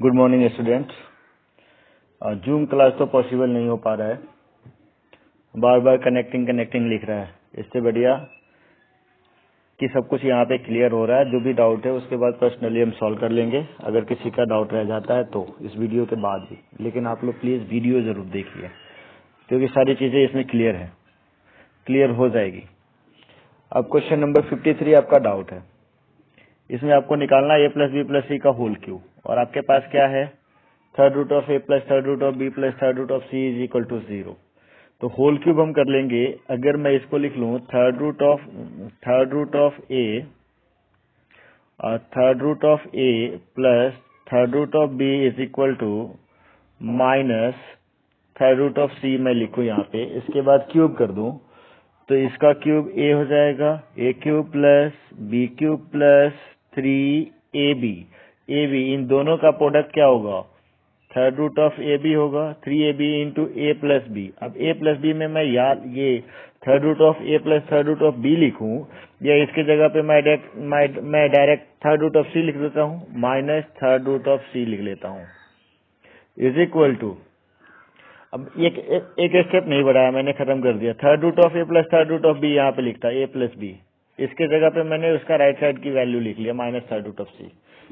Good morning students. Zoom class तो possible नहीं हो पा रहा है, बार बार कनेक्टिंग लिख रहा है। इससे बढ़िया कि सब कुछ यहाँ पे क्लियर हो रहा है। जो भी डाउट है उसके बाद पर्सनली हम सॉल्व कर लेंगे, अगर किसी का डाउट रह जाता है तो इस वीडियो के बाद भी। लेकिन आप लोग प्लीज वीडियो जरूर देखिए, क्योंकि सारी चीजें इसमें क्लियर है, क्लियर हो जाएगी। अब क्वेश्चन नंबर 53 आपका डाउट है। इसमें आपको निकालना a plus B plus c का होल क्यूब, और आपके पास क्या है, third root of a plus third root of b plus third root of c is equal to 0। तो होल क्यूब हम कर लेंगे। अगर मैं इसको लिख लूं third root of a plus third root of b is equal to minus third root of c मैं लिखूं यहाँ पे, इसके बाद क्यूब कर दूं तो इसका क्यूब a हो जाएगा, a cube plus b cube plus 3ab। इन दोनों का प्रोडक्ट क्या होगा, third root of a b होगा, 3ab इंटू ए प्लस बी। अब a प्लस बी में मैं ये third root of a plus third root of b लिखूं, या इसके जगह पे मैं direct third root of c लिख देता हूं, minus third root of c लिख लेता हूं, इज इक्वल टू। अब एक स्टेप नहीं बढ़ाया, मैंने खत्म कर दिया। Third root of a plus third root of b यहाँ पे लिखता है, ए प्लस बी, इसके जगह पे मैंने उसका राइट साइड की वैल्यू लिख लिया, minus third root of c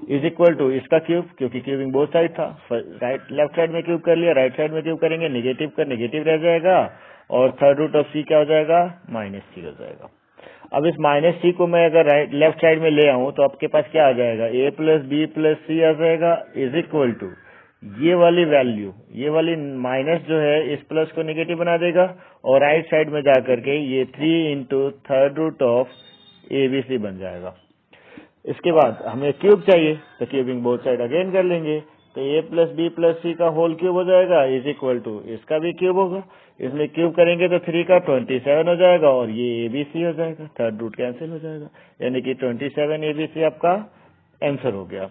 is equal to इसका क्यूब, क्योंकि क्यूबिंग बोथ साइड था। लेफ्ट साइड में क्यूब कर लिया, राइट साइड में क्यूब करेंगे, नेगेटिव का नेगेटिव रह जाएगा, और थर्ड रूट ऑफ सी क्या हो जाएगा, माइनस सी हो जाएगा। अब इस माइनस सी को मैं अगर लेफ्ट साइड में ले आऊं तो आपके पास क्या आ जाएगा, ए प्लस बी प्लस सी आ जाएगा, इज इक्वल टू ये वाली वैल्यू, ये वाली माइनस जो है इस प्लस को नेगेटिव बना देगा, और राइट साइड में जाकर के ये 3 into third root of a b c बन जाएगा। इसके बाद हमें क्यूब चाहिए, तो क्यूबिंग बोथ साइड अगेन कर लेंगे, तो ए प्लस बी प्लस सी का होल क्यूब हो जाएगा, इज इक्वल टू इसका भी क्यूब होगा। इसमें क्यूब करेंगे तो 3 का 27 हो जाएगा, और ये ए बी सी हो जाएगा, थर्ड रूट कैंसिल हो जाएगा, यानी कि 27 ए बी सी आपका आंसर हो गया।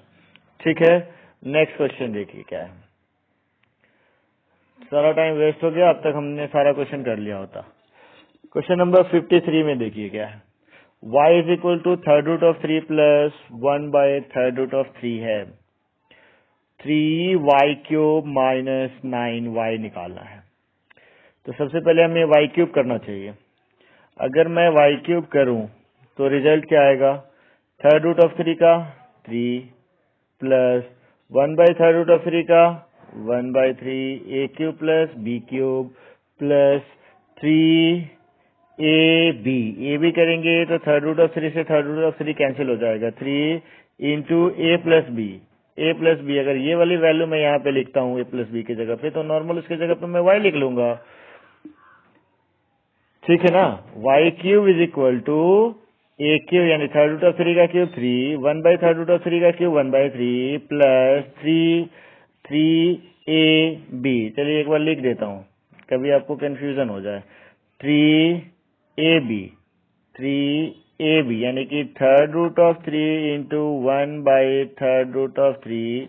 ठीक है, नेक्स्ट क्वेश्चन देखिए क्या है। सारा टाइम वेस्ट हो गया, अब तक हमने सारा क्वेश्चन कर लिया होता। क्वेश्चन नंबर 53 में देखिए क्या है, y is equal to third root of 3 plus 1 by third root of 3 है। 3y क्यूब माइनस 9y निकालना है। तो सबसे पहले हमें y क्यूब करना चाहिए। अगर मैं y क्यूब करूं तो रिजल्ट क्या आएगा, थर्ड रूट ऑफ 3 का 3 plus 1 by third root of 3 का 1 by 3 a cube plus B cube plus 3 a b करेंगे तो थर्ड रूट ऑफ 3 से थर्ड रूट ऑफ 3 कैंसिल हो जाएगा, 3 इंटू ए प्लस बी। अगर ये वाली वैल्यू मैं यहाँ पे लिखता हूँ ए प्लस बी की जगह पे, तो नॉर्मल उसकी जगह पे मैं वाई लिख लूंगा। ठीक है ना, y cube is equal to a cube यानी थर्ड रूट ऑफ 3 का cube 3, 1 by third root of 3 का cube 1 by 3 plus 3 a b. चलिए एक बार लिख देता हूँ, कभी आपको कंफ्यूजन हो जाए। 3 ए बी यानी कि third root of 3 into 1 by third root of 3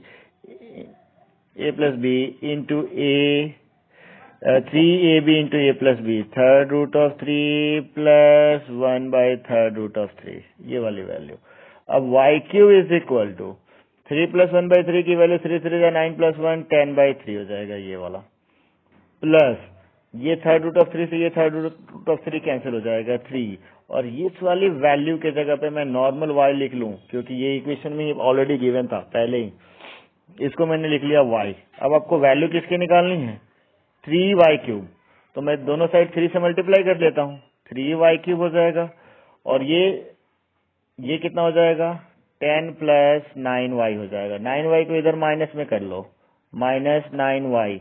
a plus b into a 3ab into A plus b, third root of 3 plus 1 by third root of 3, ये वाली वैल्यू। अब y cube is equal to 3 plus 1 by 3 की value 3 9 plus 1 10 bye 3 हो जाएगा ये वाला, plus ये third root of 3 से ये थर्ड रूट ऑफ 3 कैंसिल हो जाएगा 3, और इस वाली वैल्यू के जगह पे मैं नॉर्मल y लिख लूं, क्योंकि ये इक्वेशन में ऑलरेडी गिवन था पहले ही, इसको मैंने लिख लिया y। अब आपको वैल्यू किसकी निकालनी है, 3y क्यूब, तो मैं दोनों साइड 3 से मल्टीप्लाई कर लेता हूँ, 3y क्यूब हो जाएगा, और ये कितना हो जाएगा, 10 प्लस 9y हो जाएगा। 9y को इधर माइनस में कर लो, माइनस 9y,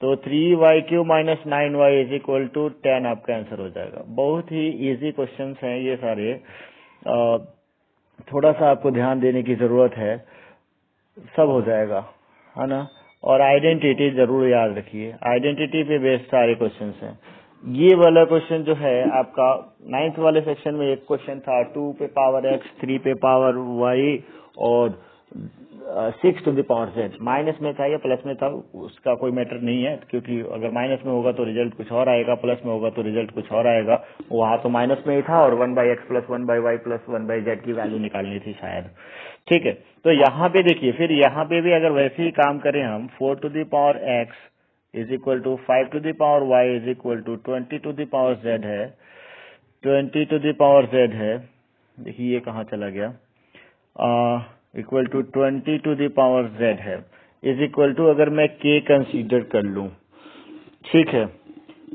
तो 3y cube minus 9y is equal to 10 आपका आंसर हो जाएगा। बहुत ही इजी क्वेश्चंस हैं ये सारे, थोड़ा सा आपको ध्यान देने की जरूरत है, सब हो जाएगा, है ना। और आइडेंटिटी जरूर याद रखिए, आइडेंटिटी पे बेस्ड सारे क्वेश्चंस हैं। ये वाला क्वेश्चन जो है आपका 9th वाले सेक्शन में एक क्वेश्चन था, 2 पे पावर x 3 पे पावर y और 6 to the power z. Minus में था या प्लस में था उसका कोई मैटर नहीं है, क्योंकि अगर माइनस में होगा तो रिजल्ट कुछ और आएगा, प्लस में होगा तो रिजल्ट कुछ और आएगा। वहां तो माइनस में ही था और 1/x plus 1/y plus 1/z की वैल्यू निकालनी थी शायद। ठीक है, तो यहाँ पे देखिए, फिर यहाँ पे भी अगर वैसे ही काम करें हम, 4 to the power x is equal to 5 to the power y is equal to 20 to the power z है, 20 टू द पावर z है। देखिए ये कहाँ चला गया, equal to 20 to the power z है, इज इक्वल टू अगर मैं k कंसीडर कर लूं, ठीक है,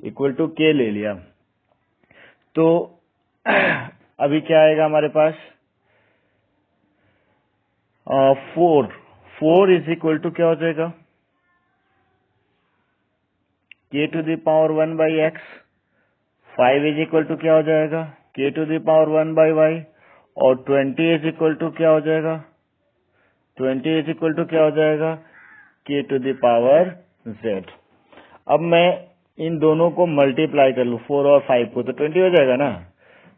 इक्वल टू k ले लिया, तो अभी क्या आएगा हमारे पास, 4 इज इक्वल टू क्या हो जाएगा, k to the power 1/x, 5 is equal to क्या हो जाएगा, k to the power 1/y, और 20 इज इक्वल टू क्या हो जाएगा, 20 इज इक्वल टू क्या हो जाएगा, k to the power z। अब मैं इन दोनों को मल्टीप्लाई कर लूं, 4 और 5 को, तो 20 हो जाएगा ना।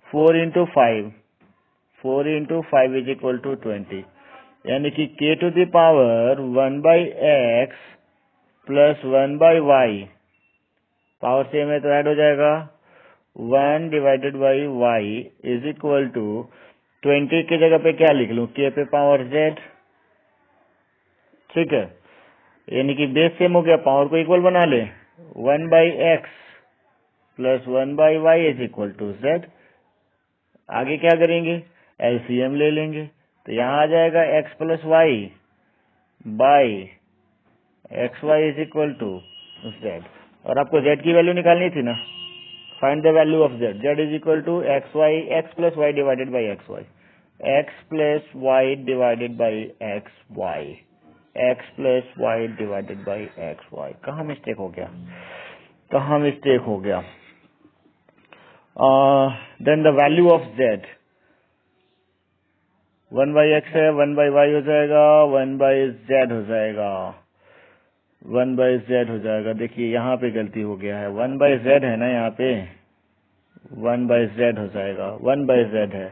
4 इंटू 5 इज इक्वल टू 20, यानी कि k to the power 1/x plus 1/y, power same है तो ऐड हो जाएगा, 1 divided by y is equal to 20 की जगह पे क्या लिख लूं, k पे पावर z। ठीक है, यानी कि बेस सेम हो गया, पावर को इक्वल बना ले, 1/x plus 1/y is equal to z। आगे क्या करेंगे, एलसीएम ले लेंगे, तो यहाँ आ जाएगा x plus y by x y is equal to z। और आपको z की वैल्यू निकालनी थी ना, find the value of z, z is equal to x plus y divided by x y, x plus y divided by x y, x plus y divided by x y. कहाँ mistake हो गया, कहाँ mistake हो गया, then the value of z, 1/x है, 1/y हो जाएगा, 1/z हो जाएगा, 1/z हो जाएगा। देखिए यहाँ पे गलती हो गया है, 1/z है ना, यहाँ पे 1/z हो जाएगा, 1/z है,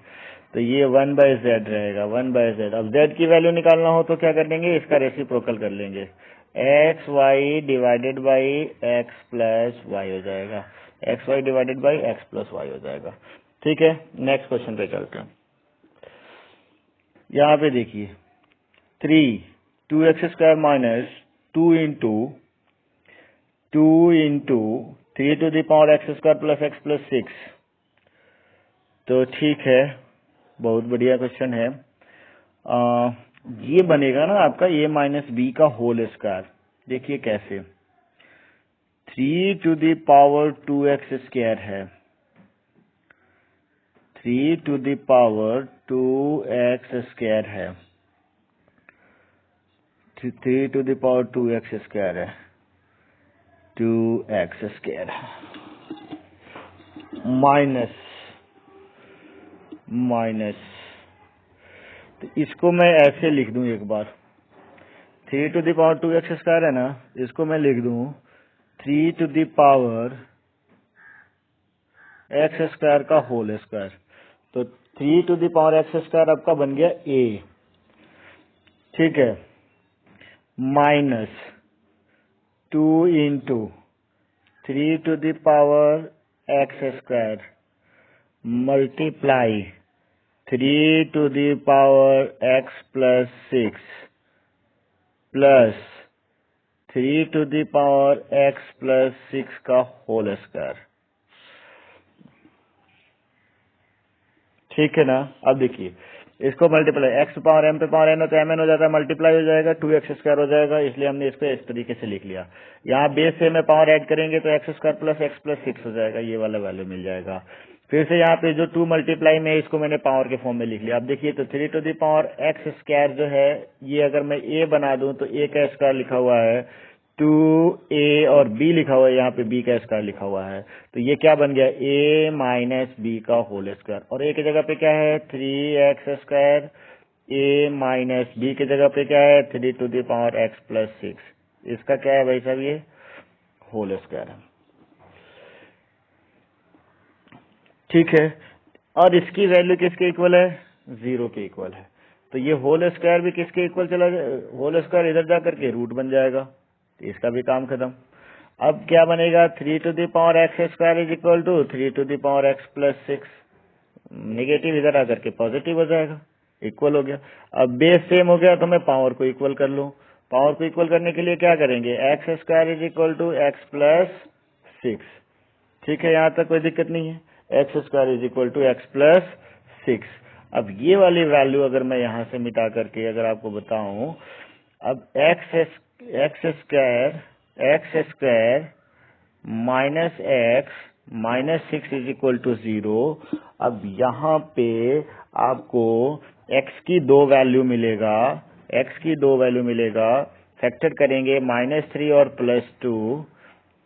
तो ये 1/z रहेगा, 1/z। अब z की वैल्यू निकालना हो तो क्या कर लेंगे, इसका रेसिप्रोकल कर लेंगे, x y divided by x plus y हो जाएगा, x y divided by x plus y हो जाएगा। ठीक है, नेक्स्ट क्वेश्चन पे चलते हैं। यहाँ पे देखिए 3 2x² minus 2 into 3 to the power x² plus x plus 6। तो ठीक है, बहुत बढ़िया क्वेश्चन है। ये बनेगा ना आपका a माइनस बी का होल स्क्वायर। देखिए कैसे, 3 टू द पावर 2x² है, 3 टू द पावर 2x² है, 3 टू द पावर 2x² है, 2x² माइनस, तो इसको मैं ऐसे लिख दूं एक बार, 3 टू द पावर 2x² है ना, इसको मैं लिख दूं 3 टू द पावर x² का होल स्क्वायर। तो 3 टू द पावर x² आपका बन गया a, ठीक है, minus 2 into 3 to the power x² multiply 3 to the power x plus 6 plus 3 to the power x plus 6 का होल स्क्वायर। ठीक है ना। अब देखिए इसको मल्टीप्लाई, x पावर m पे पावर n हो तो mn हो जाता है, मल्टीप्लाई हो जाएगा, 2x² हो जाएगा, इसलिए हमने इसको इस तरीके से लिख लिया। यहाँ बेस से में पावर ऐड करेंगे तो x² प्लस x प्लस 6 हो जाएगा, ये वाला वैल्यू मिल जाएगा। फिर से यहाँ पे जो 2 मल्टीप्लाई में इसको मैंने पावर के फॉर्म में लिख लिया। अब देखिए तो 3 टू द पावर x² जो है, ये अगर मैं a बना दूं तो a का स्क्वायर लिखा हुआ है, 2a और b लिखा हुआ है, यहाँ पे b का स्क्वायर लिखा हुआ है, तो ये क्या बन गया, a माइनस b का होल स्क्वायर। और a की जगह पे क्या है, 3x², a माइनस b की जगह पे क्या है, 3 to the power x plus 6। इसका क्या है भाई साहब, ये होल स्क्वायर है। ठीक है, और इसकी वैल्यू किसके इक्वल है, 0 के इक्वल है। तो ये होल स्क्वायर भी किसके इक्वल चला जाए, होल स्क्वायर इधर जा करके रूट बन जाएगा, तो इसका भी काम खत्म। अब क्या बनेगा, 3 to the power x square is equal to 3 to the power x plus 6, negative इधर आकर के पॉजिटिव हो जाएगा, इक्वल हो गया। अब बेस सेम हो गया तो मैं पावर को इक्वल कर लूं। पावर को इक्वल करने के लिए क्या करेंगे, x square is equal to x plus 6, ठीक है, यहाँ तक कोई दिक्कत नहीं है। X square is equal to x plus 6। अब ये वाली वैल्यू अगर मैं यहाँ से मिटा करके अगर आपको बताऊं, अब x square minus x minus 6 is equal to 0। अब यहाँ पे आपको x की दो वैल्यू मिलेगा, फैक्टर करेंगे -3 और +2,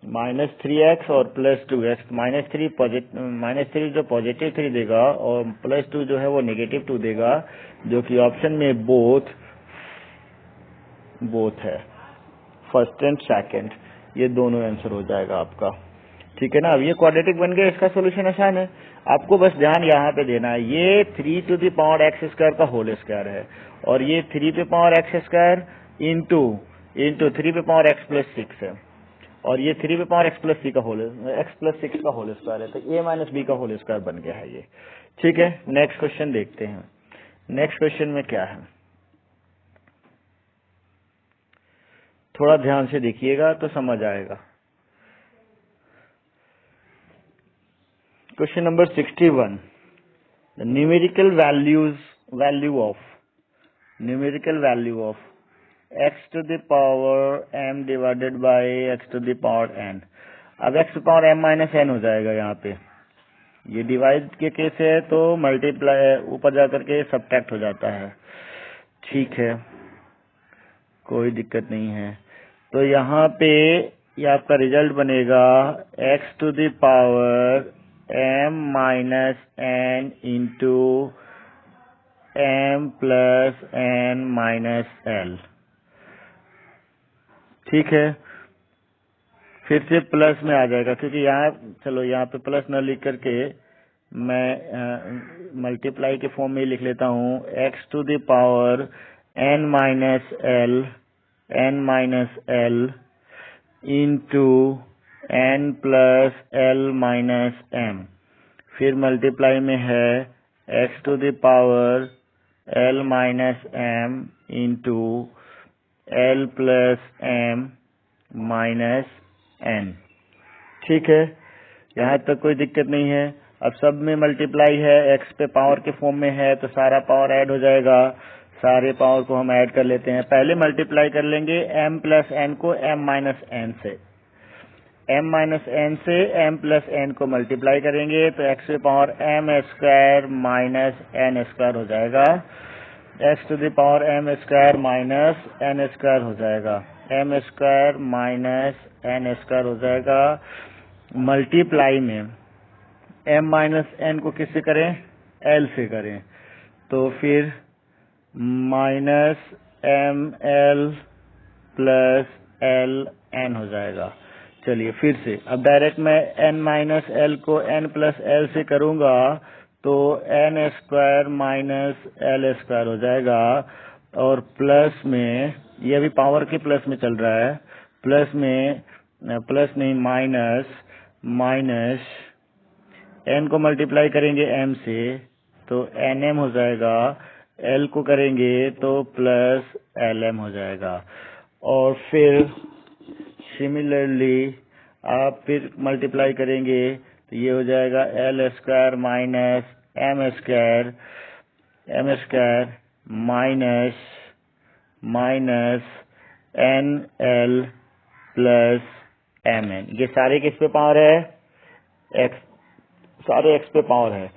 -3x और +2x, -3 जो पॉजिटिव 3 देगा और +2 जो है वो नेगेटिव 2 देगा, जो कि ऑप्शन में बोथ है, फर्स्ट एंड सेकंड, ये दोनों आंसर हो जाएगा आपका, ठीक है ना। अब ये क्वाड्रेटिक बन गया, इसका सोल्यूशन आसान है, आपको बस ध्यान यहाँ पे देना है। ये 3 to the power x square का होल स्क्वायर है और ये 3 पे पावर एक्स स्क्वायर इंटू 3 पे पावर एक्स प्लस 6 है और ये 3 पे पावर एक्स प्लस 6 का होल स्क्वायर है, तो a माइनस बी का होल स्क्वायर बन गया है ये, ठीक है। नेक्स्ट क्वेश्चन देखते हैं। नेक्स्ट क्वेश्चन में क्या है, थोड़ा ध्यान से देखिएगा तो समझ आएगा। Question number 61, the numerical value of x to the power m divided by x to the power n। अब x to the power m minus n हो जाएगा, यहाँ पे ये डिवाइड के केस है तो मल्टीप्लाई ऊपर जाकर के सब्ट्रैक्ट हो जाता है, ठीक है, कोई दिक्कत नहीं है। तो यहाँ पे ये आपका रिजल्ट बनेगा x to the power m minus n into m plus n minus l, ठीक है। फिर से प्लस में आ जाएगा, क्योंकि यहाँ चलो यहाँ पे प्लस न लिख करके मैं मल्टीप्लाई के फॉर्म में लिख लेता हूँ, x to the power n minus l into n plus l minus m, फिर मल्टीप्लाई में है x to the power l minus m into l plus m minus n, ठीक है, यहाँ तक कोई दिक्कत नहीं है। अब सब में मल्टीप्लाई है, x पे पावर के फॉर्म में है तो सारा पावर ऐड हो जाएगा, सारे पावर को हम ऐड कर लेते हैं। पहले मल्टीप्लाई कर लेंगे m प्लस n को m माइनस n से, m माइनस n से m प्लस n को मल्टीप्लाई करेंगे तो x पे power m square minus n square हो जाएगा, x to the power m square minus n square हो जाएगा, m square minus n square हो जाएगा। मल्टीप्लाई में m माइनस n को किससे करें, l से करें, तो फिर minus m l plus l n हो जाएगा। चलिए फिर से, अब डायरेक्ट मैं n माइनस एल को n प्लस एल से करूंगा तो n square minus l square हो जाएगा, और प्लस में ये अभी पावर के प्लस में चल रहा है, प्लस नहीं माइनस n को मल्टीप्लाई करेंगे m से तो nm हो जाएगा, l को करेंगे तो प्लस lm हो जाएगा, और फिर सिमिलरली आप फिर मल्टीप्लाई करेंगे तो ये हो जाएगा l square minus m square minus n l plus m n, ये सारे किस पे पावर है, x, सारे x पे पावर है,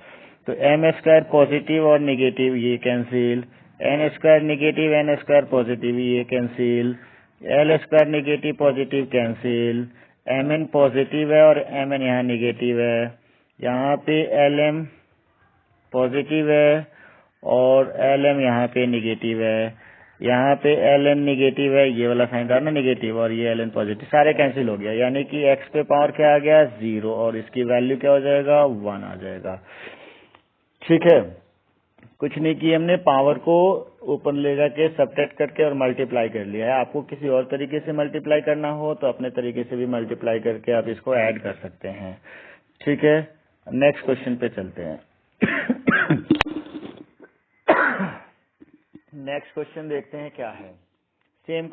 तो m स्क्वायर पॉजिटिव और नेगेटिव ये cancel, n square negative n square positive ये cancel, l square negative positive cancel, mn positive है और mn यहाँ नेगेटिव है, यहाँ पे lm पॉजिटिव है और lm यहाँ पे नेगेटिव है, यहाँ पे ln नेगेटिव है, ये वाला साइन रहा ना नेगेटिव, और ये ln पॉजिटिव, सारे कैंसिल हो गया, यानी कि x पे पावर क्या आ गया 0 और इसकी वैल्यू क्या हो जाएगा 1 आ जाएगा, ठीक है। कुछ नहीं किया हमने, पावर को ऊपर ले जाके सब्ट्रैक्ट करके और मल्टीप्लाई कर लिया है। आपको किसी और तरीके से मल्टीप्लाई करना हो तो अपने तरीके से भी मल्टीप्लाई करके आप इसको ऐड कर सकते हैं। ठीक है, नेक्स्ट क्वेश्चन पे चलते हैं। नेक्स्ट क्वेश्चन देखते हैं क्या है। सेम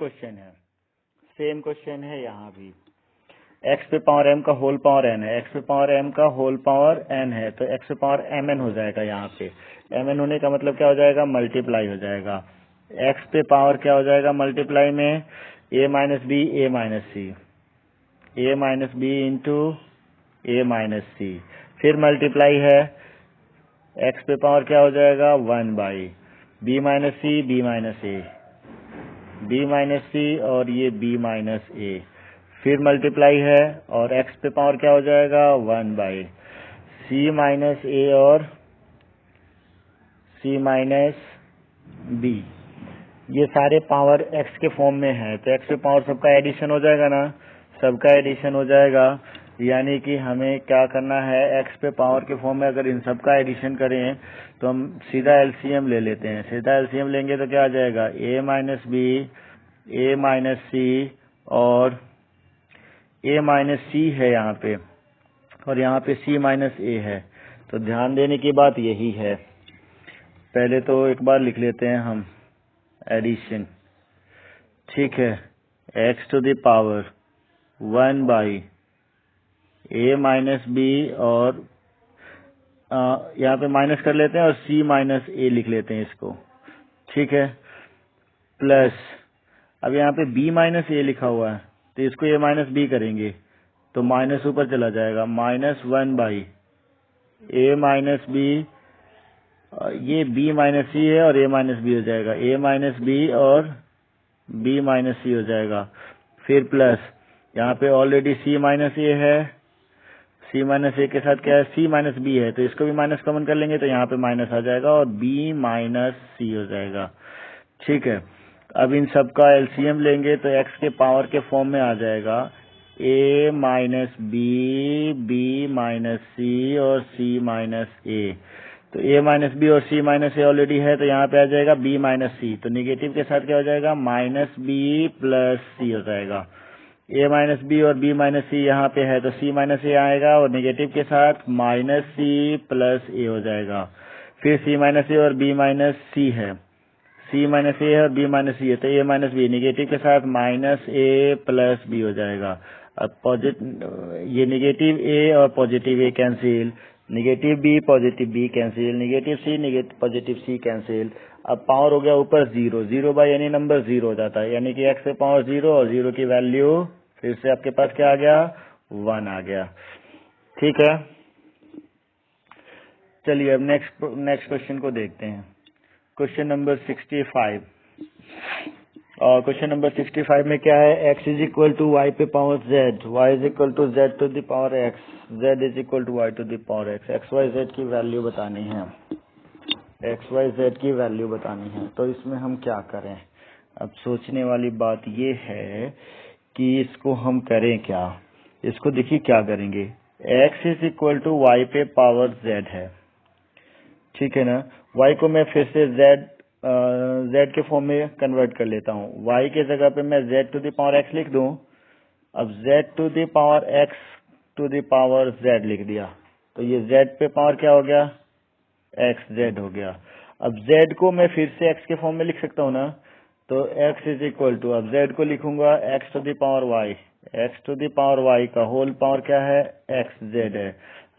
क्वेश्चन है यहाँ भी। एक्स पे पावर m का होल पावर n है, एक्स पे पावर m का होल पावर n है, तो एक्स पे पावर mn हो जाएगा। यहाँ पे mn होने का मतलब क्या हो जाएगा, मल्टीप्लाई हो जाएगा। एक्स पे पावर क्या हो जाएगा मल्टीप्लाई में, a minus B a minus B into a minus C, फिर मल्टीप्लाई है। एक्स पे पावर क्या हो जाएगा 1 by b minus C b minus C और ये b माइनस a, फिर मल्टीप्लाई है और x पे पावर क्या हो जाएगा 1 बाई c माइनस a और c माइनस b। ये सारे पावर x के फॉर्म में है, तो x पे पावर सबका एडिशन हो जाएगा ना, सबका एडिशन हो जाएगा। यानी कि हमें क्या करना है, x पे पावर के फॉर्म में अगर इन सबका एडिशन करें तो हम सीधा एलसीएम ले लेते हैं। सीधा एलसीएम लेंगे तो क्या आ जाएगा, a minus B a minus C और a माइनस सी है यहाँ पे, और यहाँ पे c माइनस a है। तो ध्यान देने की बात यही है। पहले तो एक बार लिख लेते हैं हम एडिशन। ठीक है, x to the power 1 by a minus B और यहाँ पे माइनस कर लेते हैं और c माइनस a लिख लेते हैं इसको। ठीक है, प्लस अब यहाँ पे b माइनस a लिखा हुआ है तो इसको a माइनस बी करेंगे तो माइनस ऊपर चला जाएगा, minus 1 by a minus b, ये b माइनस सी है और a माइनस बी हो जाएगा, a माइनस बी और b माइनस सी हो जाएगा। फिर प्लस यहाँ पे ऑलरेडी c माइनस a है, c माइनस a के साथ क्या है c माइनस b है, तो इसको भी माइनस कॉमन कर लेंगे तो यहाँ पे माइनस आ जाएगा और b माइनस सी हो जाएगा। ठीक है, अब इन सब का एलसीएम लेंगे तो x के पावर के फॉर्म में आ जाएगा a minus B b minus C और c माइनस a। तो a माइनस बी और c माइनस a ऑलरेडी है तो यहाँ पे आ जाएगा b माइनस सी, तो निगेटिव के साथ क्या हो जाएगा माइनस बी प्लस सी हो जाएगा। a माइनस बी और b माइनस सी यहाँ पे है तो c माइनस a आएगा और निगेटिव के साथ माइनस सी प्लस a हो जाएगा। फिर c माइनस a और b माइनस सी है, c माइनस ए है और b माइनस सी है तो a माइनस बी, निगेटिव के साथ माइनस a प्लस b हो जाएगा। अब ये निगेटिव a और positive a cancel, negative b cancel, negative c positive c cancel. अब पावर हो गया ऊपर 0 बाई एनी नंबर 0 हो जाता है, यानी कि x पे पावर 0 और 0 की वैल्यू फिर से आपके पास क्या आ गया 1 आ गया। ठीक है, चलिए अब नेक्स्ट क्वेश्चन को देखते हैं। Question number 65। और क्वेश्चन नंबर 65 में क्या है, x is equal to Y पे power z, y is equal to z to the power x, z is equal to y to the power x, x y z की value बतानी है, x y z की value बतानी है। तो इसमें हम क्या करें, अब सोचने वाली बात ये है कि इसको हम करें क्या। इसको देखिए क्या करेंगे, x is equal to Y पे पावर z है, ठीक है ना। y को मैं फिर से z के फॉर्म में कन्वर्ट कर लेता हूँ, y के जगह पे मैं z to the power x लिख दूं। अब z to the power x to the power z लिख दिया तो ये z पे पावर क्या हो गया xz हो गया। अब z को मैं फिर से x के फॉर्म में लिख सकता हूँ ना, तो x इज इक्वल टू, अब z को लिखूंगा x to the power y, x to the power y का होल पावर क्या है xz है।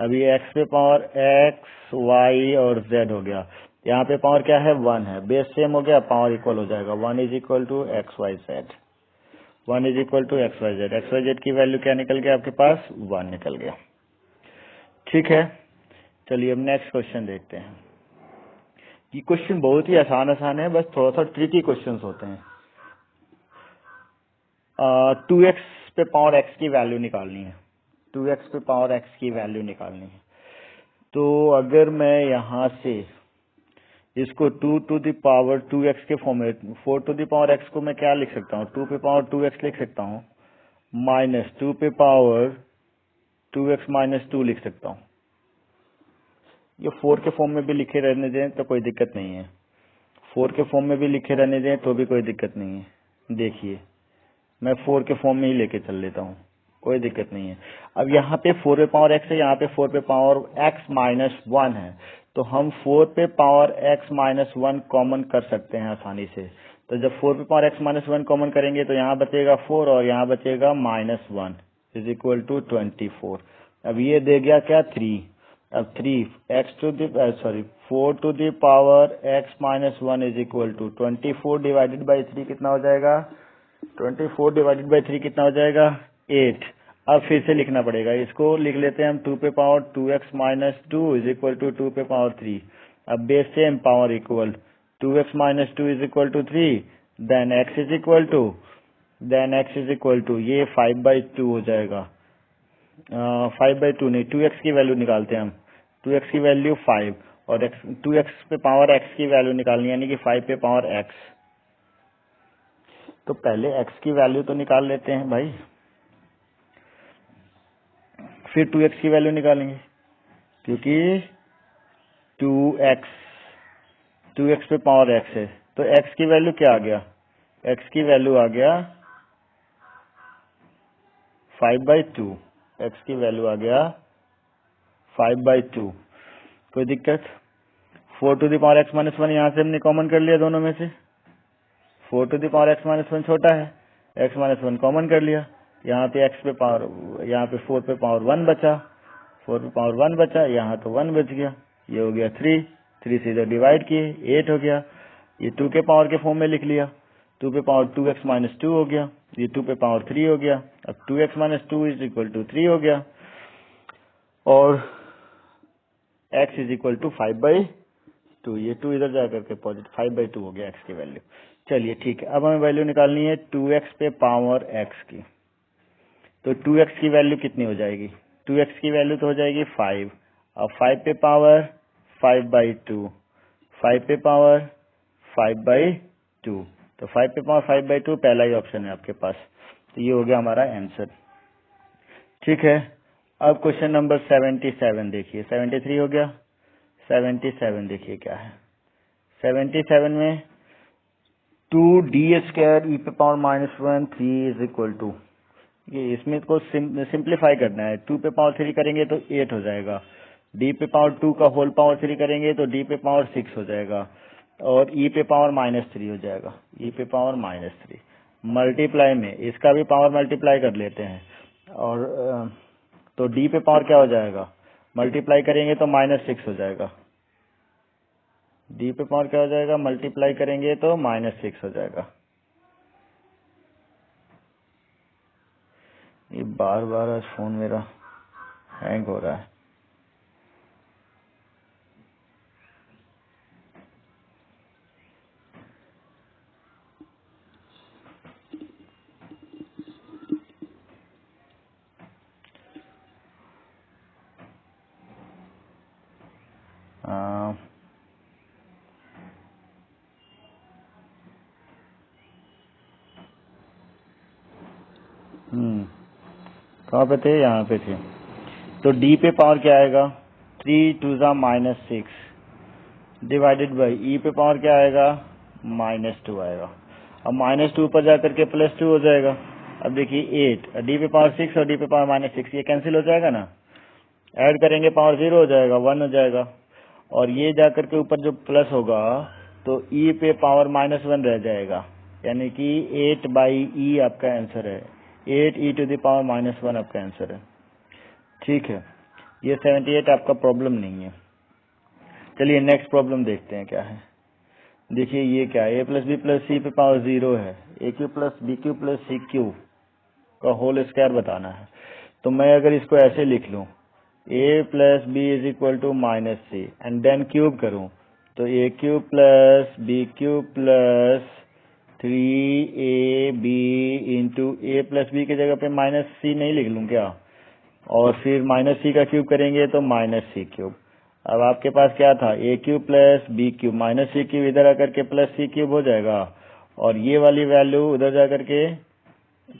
अभी x पे पावर x y और z हो गया, यहाँ पे पावर क्या है 1 है, बेस सेम हो गया, पावर इक्वल हो जाएगा 1 is equal to x y z, 1 is equal to x y z की वैल्यू क्या निकल गया आपके पास 1 निकल गया। ठीक है, चलिए अब नेक्स्ट क्वेश्चन देखते हैं। ये क्वेश्चन बहुत ही आसान है, बस थोड़ा सा ट्रिकी क्वेश्चन होते हैं। 2x पे पावर x की वैल्यू निकालनी है, 2x पे पावर x की वैल्यू निकालनी है। तो अगर मैं यहाँ से इसको 2 टू द पावर 2x के फॉर्म में, 4 टू द पावर x को मैं क्या लिख सकता हूँ, 2 पे पावर 2x लिख सकता हूँ, माइनस 2 पे पावर 2x माइनस 2 लिख सकता हूँ। ये 4 के फॉर्म में भी लिखे रहने दें तो कोई दिक्कत नहीं है। 4 के फॉर्म में भी लिखे रहने दें तो भी कोई दिक्कत नहीं है। देखिए मैं 4 के फॉर्म में ही लेके चल लेता हूँ, कोई दिक्कत नहीं है। अब यहाँ पे 4 पे पावर x है, यहाँ पे 4 पे पावर x माइनस 1 है, तो हम 4 पे पावर x माइनस 1 कॉमन कर सकते हैं आसानी से। तो जब 4 पे पावर x माइनस 1 कॉमन करेंगे तो यहाँ बचेगा 4 और यहाँ बचेगा माइनस 1 इज इक्वल टू 24। अब ये दे गया क्या 3। अब 4 to the power x minus 1 is equal to 24 divided by 3 कितना हो जाएगा, 24 डिवाइडेड बाई 3 कितना हो जाएगा 8। अब फिर से लिखना पड़ेगा, इसको लिख लेते हैं हम 2 पे power 2x minus 2 is equal to 2 पे पावर 3। अब base same power equal 2x minus 2 is equal to 3, then x is equal to ये 5/2 हो जाएगा। 5/2 नहीं, 2x की वैल्यू निकालते हैं हम, 2x की वैल्यू 5 और 2x पे पावर x की वैल्यू निकालनी यानी कि 5 पे पावर x। तो पहले x की वैल्यू तो निकाल लेते हैं भाई, फिर 2x की वैल्यू निकालेंगे, क्योंकि 2x पे पावर x है। तो x की वैल्यू क्या आ गया, x की वैल्यू आ गया 5/2, x की वैल्यू आ गया 5/2। कोई दिक्कत। 4 to the power x minus 1 यहाँ से हमने कॉमन कर लिया दोनों में से, 4 to the power x minus 1 छोटा है, x माइनस 1 कॉमन कर लिया। यहाँ पे x पे पावर, यहाँ पे 4 पे पावर 1 बचा, 4 पे पावर 1 बचा, यहाँ तो 1 बच गया, ये हो गया 3 से इधर डिवाइड किए 8 हो गया। ये 2 के पावर के फॉर्म में लिख लिया, 2 पे पावर 2x माइनस 2 हो गया, ये 2 पे पावर 3 हो गया। अब 2x minus 2 is equal to 3 हो गया और x इज इक्वल टू 5/2, ये 2 इधर जा करके पॉजिटिव 5/2 हो गया x की वैल्यू। चलिए ठीक है, अब हमें वैल्यू निकालनी है 2x पे पावर x की। तो 2x की वैल्यू कितनी हो जाएगी, 2x की वैल्यू तो हो जाएगी 5। अब 5 पे पावर 5/2, 5 पे पावर 5/2, तो 5 पे पावर 5/2 पहला ही ऑप्शन है आपके पास, तो ये हो गया हमारा आंसर। ठीक है, अब क्वेश्चन नंबर 77 देखिए, 73 हो गया, 77 देखिए क्या है। 77 में 2d² e पे power minus 1 3 is equal to, ये इसमें को सिंप्लीफाई करना है। 2 पे पावर 3 करेंगे तो 8 हो जाएगा, d पे पावर 2 का होल पावर 3 करेंगे तो d पे पावर 6 हो जाएगा और e पे पावर माइनस 3 हो जाएगा, e पे पावर माइनस 3। मल्टीप्लाई में इसका भी पावर मल्टीप्लाई कर लेते हैं और तो d पे पावर क्या हो जाएगा, मल्टीप्लाई करेंगे तो माइनस 6 हो जाएगा, d पे पावर क्या हो जाएगा, मल्टीप्लाई करेंगे तो माइनस 6 हो जाएगा। ये बार बार आज फोन मेरा हैंग हो रहा है। कहाँ पे थे, यहाँ पे थे। तो d पे पावर क्या आएगा, 3 2 माइनस 6 डिवाइडेड बाई e पे पावर क्या आएगा, माइनस 2 आएगा। अब माइनस 2 पर जाकर के प्लस 2 हो जाएगा। अब देखिए 8 d पे पावर 6 और d पे पावर माइनस 6 ये कैंसिल हो जाएगा ना, ऐड करेंगे पावर 0 हो जाएगा, 1 हो जाएगा और ये जाकर के ऊपर जो प्लस होगा तो e पे पावर माइनस 1 रह जाएगा, यानी कि 8/e आपका आंसर है, 8e to the power minus 1 आपका आंसर है। ठीक है, ये 78 आपका प्रॉब्लम नहीं है। चलिए नेक्स्ट प्रॉब्लम देखते हैं क्या है। देखिए ये क्या है, a plus B plus C पे पावर 0 है, A cube plus B cube plus C cube का होल स्क्वायर बताना है। तो मैं अगर इसको ऐसे लिख लूं, a plus B is equal to minus C and then cube करूं तो A cube plus B cube plus 3ab into A plus B की जगह पे माइनस सी नहीं लिख लूं क्या, और फिर माइनस सी का क्यूब करेंगे तो माइनस सी क्यूब। अब आपके पास क्या था, A cube plus B cube minus C cube इधर आकर के प्लस सी क्यूब हो जाएगा और ये वाली वैल्यू उधर जाकर के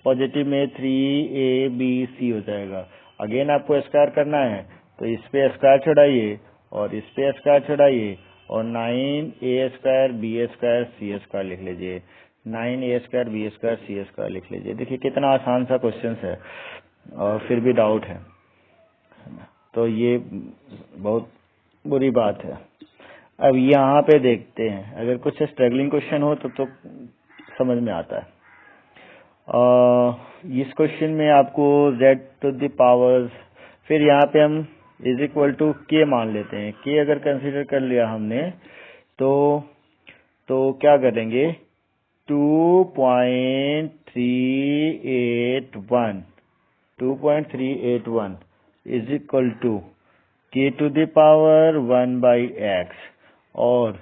पॉजिटिव में 3abc हो जाएगा। अगेन आपको स्क्वायर करना है तो इस पे स्क्वायर छोड़ाइए और इस पे स्क्वायर छोड़ाइए और 9a² b² c² लिख लीजिए। 9a² b² c² लिख लीजिए। देखिए कितना आसान सा क्वेश्चन है और फिर भी डाउट है, तो ये बहुत बुरी बात है। अब यहाँ पे देखते हैं, अगर कुछ स्ट्रगलिंग क्वेश्चन हो तो समझ में आता है। इस क्वेश्चन में आपको z⁻, फिर यहाँ पे हम इज इक्वल टू k मान लेते हैं। k अगर कंसीडर कर लिया हमने तो क्या करेंगे, 2.381 इज इक्वल टू k⁻1/x और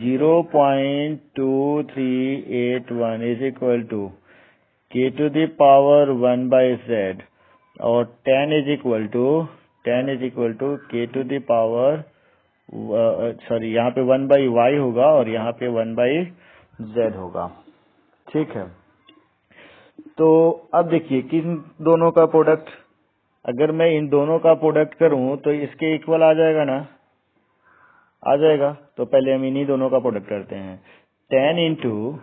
0.2381 इज इक्वल टू k⁻1/z और 10 इज इक्वल टू यहाँ पे 1/y होगा और यहाँ पे 1/z होगा। ठीक है, तो अब देखिए किन दोनों का प्रोडक्ट, अगर मैं इन दोनों का प्रोडक्ट करूं तो इसके इक्वल आ जाएगा ना, आ जाएगा। तो पहले हम इन्हीं दोनों का प्रोडक्ट करते हैं। 10 इंटू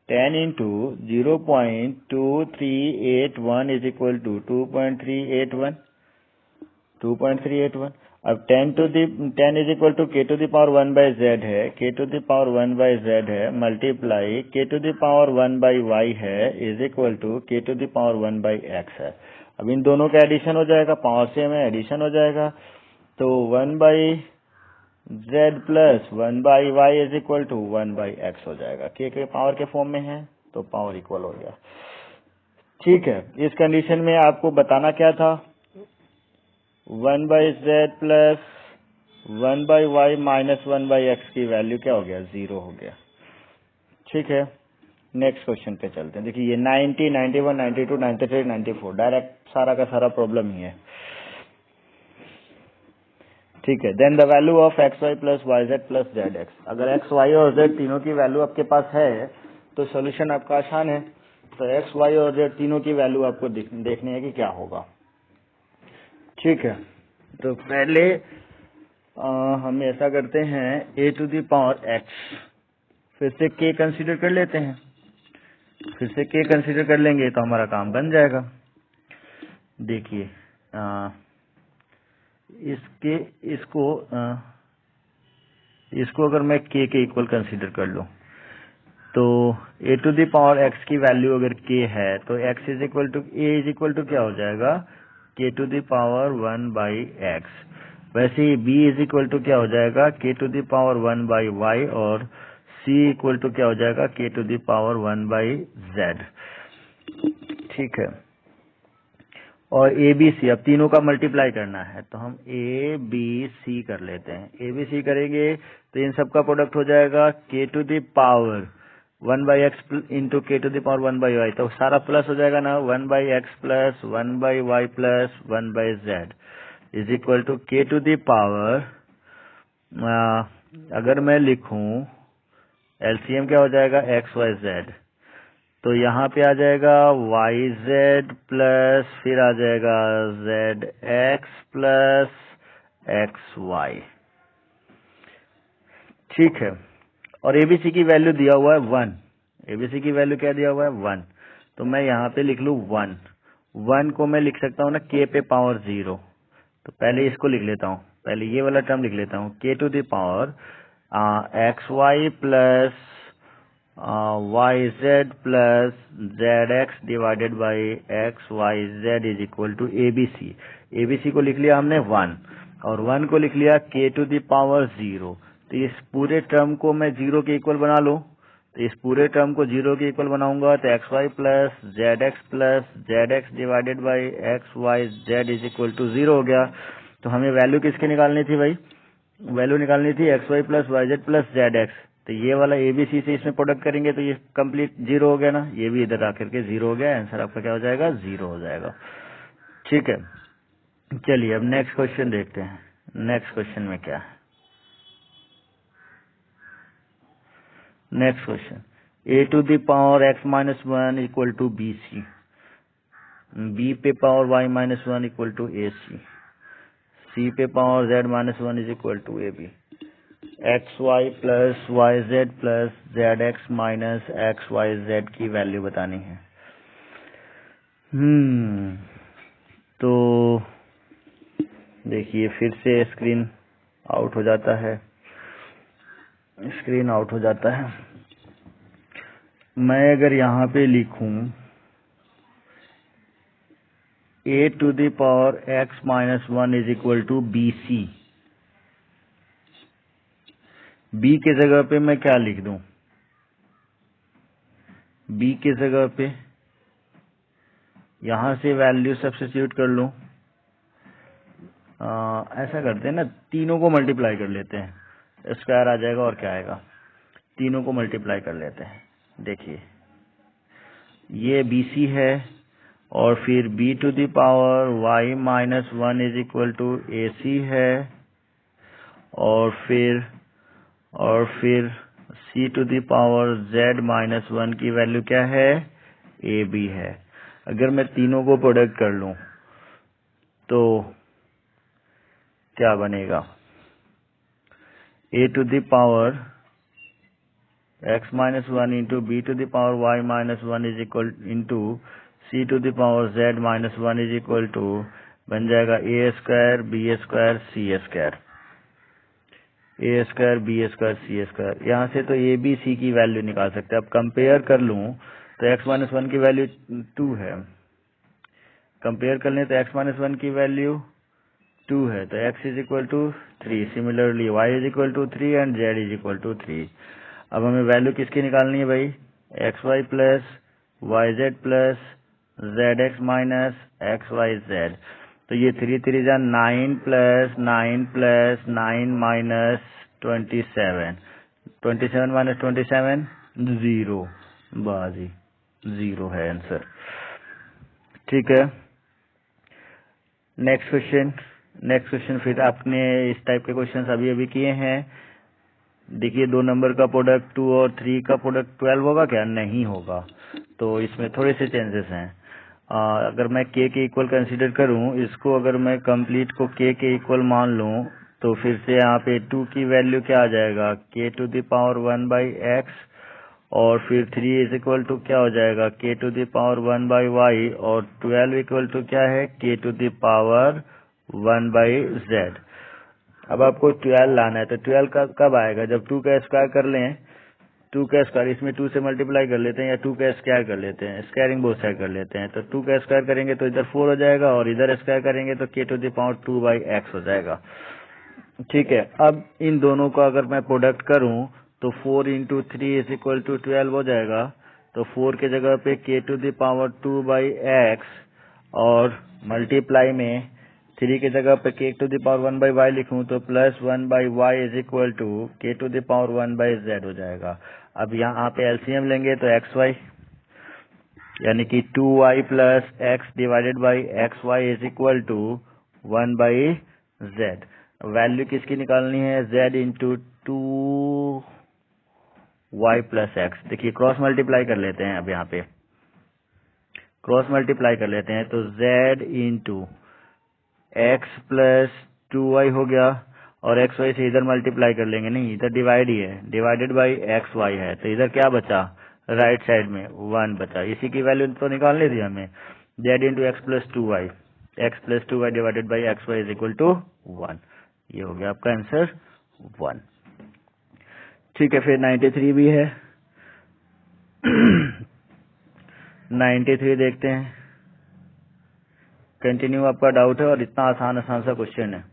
0.2381 इज इक्वल टू 2.381। अब 10 इज इक्वल टू k⁻1/z है, k⁻1/z है, मल्टीप्लाई k⁻1/y है इज इक्वल टू k⁻1/x है। अब इन दोनों का एडिशन हो जाएगा, पावर से हमें एडिशन हो जाएगा, तो 1/z plus 1/y is equal to 1/x हो जाएगा। k के पावर के फॉर्म में है तो पावर इक्वल हो गया। ठीक है, इस कंडीशन में आपको बताना क्या था, 1/z plus 1/y minus 1/x की वैल्यू क्या हो गया, 0 हो गया। ठीक है, नेक्स्ट क्वेश्चन पे चलते हैं। देखिए ये 90, 91, 92, 93, 94 डायरेक्ट सारा का सारा प्रॉब्लम ही है। ठीक है, then the value of xy plus yz plus zx। अगर x, y और z तीनों की वैल्यू आपके पास है तो सोल्यूशन आपका आसान है। तो x, y और z तीनों की वैल्यू आपको देखनी है कि क्या होगा। ठीक है, तो पहले हम ऐसा करते हैं a⁻x, फिर से k कंसीडर कर लेते हैं। फिर से k कंसीडर कर लेंगे तो हमारा काम बन जाएगा। देखिए इसको अगर मैं k के इक्वल कंसीडर कर लूं तो a⁻x की वैल्यू अगर k है तो x इज इक्वल टू क्या हो जाएगा, k⁻1/x। वैसे ही b इज इक्वल टू क्या हो जाएगा, k⁻1/y और c इक्वल टू क्या हो जाएगा, k⁻1/z। ठीक है, और a b c अब तीनों का मल्टीप्लाई करना है तो हम a b c कर लेते हैं। a b c करेंगे तो इन सब का प्रोडक्ट हो जाएगा k⁻1/x इंटू k⁻1/y, तो सारा प्लस हो जाएगा ना, 1/x plus 1/y plus 1/z is equal to अगर मैं लिखूं एलसीएम क्या हो जाएगा, x y z, तो यहाँ पे आ जाएगा yz प्लस फिर आ जाएगा zx प्लस xy। ठीक है, और एबीसी की वैल्यू दिया हुआ है 1। एबीसी की वैल्यू क्या दिया हुआ है, 1। तो मैं यहाँ पे लिख लूँ 1 को मैं लिख सकता हूँ ना k पे पावर 0। तो पहले इसको लिख लेता हूँ, पहले ये वाला टर्म लिख लेता हूँ, k⁻xy plus yz plus zx divided by xyz is equal to ABC. ABC को लिख लिया हमने 1 और 1 को लिख लिया k⁻0। तो इस पूरे टर्म को मैं 0 के इक्वल बना लूं, तो इस पूरे टर्म को 0 के इक्वल बनाऊंगा तो xy plus zx divided by xyz is equal to 0 हो गया। तो हमें वैल्यू किसकी निकालनी थी भाई, वैल्यू निकालनी थी xy plus yz plus zx। तो ये वाला एबीसी से इसमें प्रोडक्ट करेंगे तो ये कंप्लीट 0 हो गया ना, ये भी इधर आकर के 0 हो गया। आंसर आपका क्या हो जाएगा, 0 हो जाएगा। ठीक है, चलिए अब नेक्स्ट क्वेश्चन देखते हैं। नेक्स्ट क्वेश्चन में क्या है, next question a⁻x-1 equal to bc, b पे power y-1 equal to ac, c पे power z-1 is equal to ab। X y plus y z plus z x minus x y z की value बतानी है। तो देखिए फिर से screen out हो जाता है, स्क्रीन आउट हो जाता है। मैं अगर यहाँ पे लिखूं a to the power x minus 1 is equal to bc, b के जगह पे मैं क्या लिख दूं? b के जगह पे यहां से वैल्यू सब्स्टिट्यूट कर लूं। ऐसा करते हैं ना, तीनों को मल्टीप्लाई कर लेते हैं, स्क्वायर आ जाएगा और क्या आएगा, तीनों को मल्टीप्लाई कर लेते हैं। देखिए ये BC है और फिर b to the power y minus 1 is equal to AC है और फिर c to the power z minus 1 की वैल्यू क्या है, AB है। अगर मैं तीनों को प्रोडक्ट कर लूं तो क्या बनेगा, a to the power x minus 1 into b to the power y minus 1 is equal into c to the power z minus 1 is equal to बन जाएगा a square b square c square, a square b square c square. यहाँ से तो ए b सी की value निकाल सकते हैं। अब कंपेयर कर लूं तो x माइनस 1 की वैल्यू 2 है, कंपेयर कर लें तो x माइनस 1 की वैल्यू 2 है, तो x is equal to 3, similarly y is equal to 3 and z is equal to 3। अब हमें वैल्यू किसकी निकालनी है भाई, x y plus y z plus z x minus x y z. तो ये 3 3 जा 9 प्लस 9 माइनस 27, 27 माइनस 27 0, बाजी 0 है आंसर। ठीक है, नेक्स्ट क्वेश्चन फिर आपने इस टाइप के क्वेश्चन अभी अभी किए हैं। देखिए 2 नंबर का प्रोडक्ट 2 और 3 का प्रोडक्ट 12 होगा क्या, नहीं होगा, तो इसमें थोड़े से चेंजेस हैं। अगर मैं k के इक्वल कंसीडर करूं, इसको अगर मैं कंप्लीट को k के इक्वल मान लूं तो फिर से यहाँ पे 2 की वैल्यू क्या आ जाएगा, k to the power 1 by x और फिर 3 इज इक्वल टू क्या हो जाएगा, k to the power 1 by y और 12 इक्वल टू क्या है, k to the power 1 by z. अब आपको 12 लाना है, तो 12 कब आएगा, जब 2 का स्क्वायर कर लें, 2 का स्क्वायर इसमें 2 से मल्टीप्लाई कर लेते हैं या 2 का स्क्वायर कर लेते हैं, स्क्वायरिंग बोथ साइड कर लेते हैं। तो 2 का स्क्वायर करेंगे तो इधर 4 हो जाएगा और इधर स्क्वायर करेंगे तो k to the power 2 by x हो जाएगा। ठीक है, अब इन दोनों का अगर मैं प्रोडक्ट करूं तो 4 इंटू 3 इज इक्वल टू 12 हो जाएगा। तो 4 के जगह पे k to the power 2 by x और मल्टीप्लाई में 3 की जगह पे k to the power 1 by y लिखूं तो plus 1 by y is equal to k to the power 1 by z हो जाएगा। अब यहाँ पे एलसीएम लेंगे तो एक्स वाई यानी कि 2y plus x divided by x y is equal to 1 by z. Value किसकी निकालनी है, z into 2y plus x. देखिए क्रॉस मल्टीप्लाई कर लेते हैं, अब यहाँ पे क्रॉस मल्टीप्लाई कर लेते हैं तो z into x plus 2y हो गया और एक्स वाई से इधर मल्टीप्लाई कर लेंगे, नहीं इधर डिवाइड ही है, डिवाइडेड बाई एक्स वाई है, तो इधर क्या बचा, राइट साइड में 1 बचा। इसी की वैल्यू तो निकालनी थी हमें, z into x plus 2y divided by x y is equal to 1। ये हो गया आपका आंसर 1। ठीक है, फिर 93 भी है 93 देखते हैं। कंटिन्यू आपका डाउट है और इतना आसान सा क्वेश्चन है।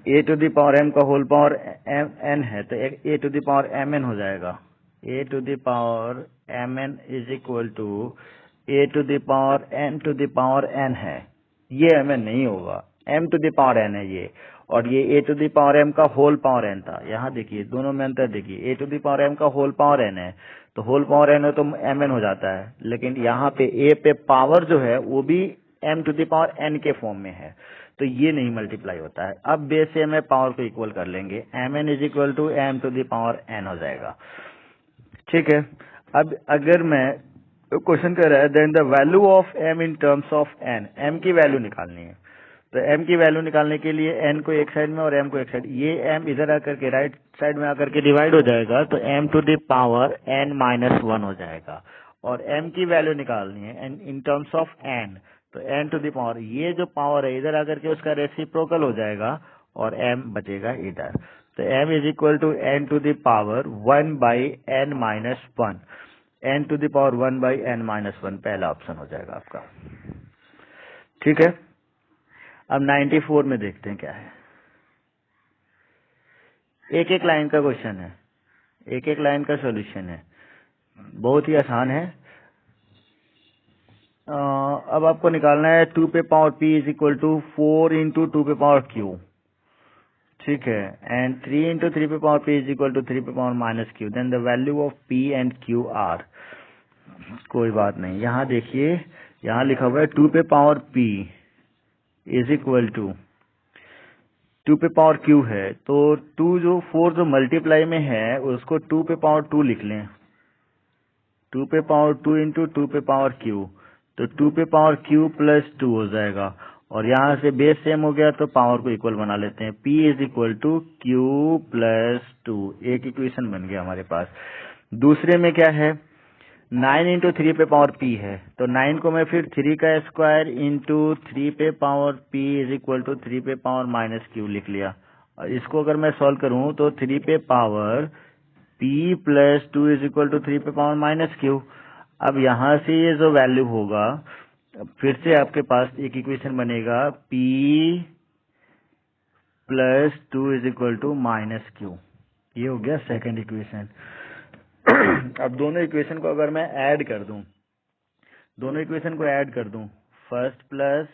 a to the power m का होल पावर n है तो a to the power mn हो जाएगा। a to the power mn is equal to a to the power n to the power n है, ये mn नहीं होगा, m to the power n है ये, और ये a to the power m का होल पावर n था। यहाँ देखिए दोनों में अंतर देखिए, a to the power m का होल पावर n है तो होल पावर n है तो mn हो जाता है, लेकिन यहाँ पे a पे पावर जो है वो भी m to the power n के फॉर्म में है तो ये नहीं मल्टीप्लाई होता है। अब बेस से में पावर को इक्वल कर लेंगे, mn is equal to m to the power n हो जाएगा। ठीक है, अब अगर मैं क्वेश्चन कर रहा है then the value of m in terms of n, m की वैल्यू निकालनी है तो m की वैल्यू निकालने के लिए n को एक साइड में और m को एक साइड, ये m इधर आकर के राइट साइड में आकर के डिवाइड हो जाएगा, तो m to the power n minus 1 हो जाएगा। और m की वैल्यू निकालनी है इन टर्म्स ऑफ n, तो n टू द पावर, ये जो पावर है इधर आकर के उसका रेसिप्रोकल हो जाएगा और m बचेगा इधर। तो m is equal to n to the power 1 by n minus 1, n to the power 1 by n minus 1 पहला ऑप्शन हो जाएगा आपका। ठीक है, अब 94 में देखते हैं क्या है। एक एक लाइन का क्वेश्चन है, एक एक लाइन का सॉल्यूशन है, बहुत ही आसान है। अब आपको निकालना है 2 पे power p is equal to 4 into 2 पे पावर q, ठीक है, एंड 3 इंटू 3 पे power p is equal to 3 पे power minus q, then the value of p and q are. कोई बात नहीं, यहाँ देखिए, यहाँ लिखा हुआ है 2 पे power p is equal to 2 पे पावर q है, तो 4 जो मल्टीप्लाई में है उसको 2 पे पावर 2 लिख लें, 2 पे पावर 2 इंटू 2 पे पावर q, तो 2 पे पावर q प्लस 2 हो जाएगा, और यहाँ से बेस सेम हो गया तो पावर को इक्वल बना लेते हैं, p is equal to q plus 2, एक इक्वेशन बन गया हमारे पास। दूसरे में क्या है, 9 इंटू 3 पे पावर p है, तो 9 को मैं फिर 3 का स्क्वायर इंटू 3 पे power p is equal to 3 पे पावर माइनस q लिख लिया। और इसको अगर मैं सॉल्व करूं तो 3 पे power p plus 2 is equal to 3 पे पावर माइनस q। अब यहाँ से ये जो वैल्यू होगा, फिर से आपके पास एक इक्वेशन बनेगा, p plus 2 is equal to minus q, ये हो गया सेकेंड इक्वेशन। अब दोनों इक्वेशन को अगर मैं ऐड कर दूं, दोनों इक्वेशन को ऐड कर दूं, फर्स्ट प्लस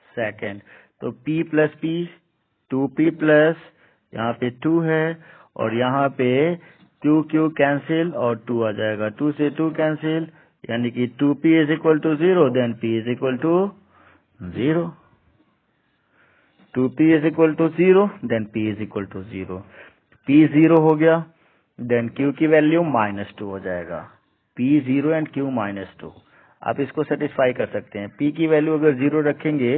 सेकेंड, तो p plus p 2p plus, यहाँ पे 2 है और यहाँ पे q कैंसिल और 2 आ जाएगा, 2 से 2 कैंसिल, यानी कि 2p is equal to 0, then p is equal to 0, 2p is equal to 0, then p is equal to 0, p 0 हो गया, देन q की वैल्यू -2 हो जाएगा, p 0 एंड q -2। आप इसको सेटिस्फाई कर सकते हैं, p की वैल्यू अगर 0 रखेंगे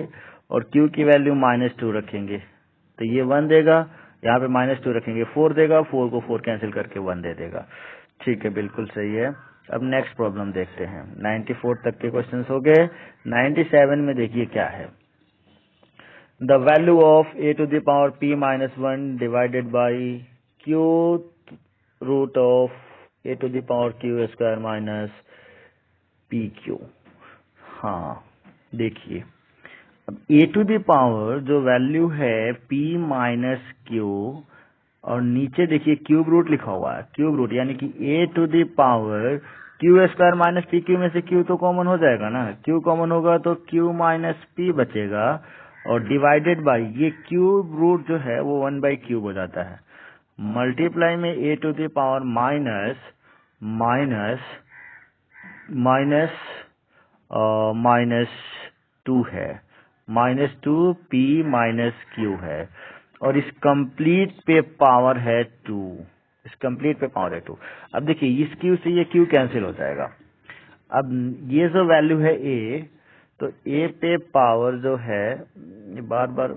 और q की वैल्यू -2 रखेंगे तो ये 1 देगा, यहाँ पे -2 रखेंगे 4 देगा, 4 को 4 कैंसिल करके 1 दे देगा। ठीक है, बिल्कुल सही है। अब नेक्स्ट प्रॉब्लम देखते हैं। 94 तक के क्वेश्चंस हो गए। 97 में देखिए क्या है। The value of a to the power p -1 divided by q root of a to the power q square minus pq। हाँ, देखिए, अब a टू द पावर जो वैल्यू है p माइनस q, और नीचे देखिए क्यूब रूट लिखा हुआ है, क्यूब रूट यानी कि a to the power q square minus pq में से q तो कॉमन हो जाएगा ना, q कॉमन होगा तो q माइनस p बचेगा, और डिवाइडेड बाई ये क्यूब रूट जो है वो 1 बाई क्यूब हो जाता है, मल्टीप्लाई में a to the power minus minus minus minus 2 है, -2p माइनस q है, और इस कंप्लीट पे पावर है 2, इस कंप्लीट पे पावर है 2। अब देखिए इस q से ये q कैंसिल हो जाएगा। अब ये जो वैल्यू है a, तो a पे पावर जो है, ये बार बार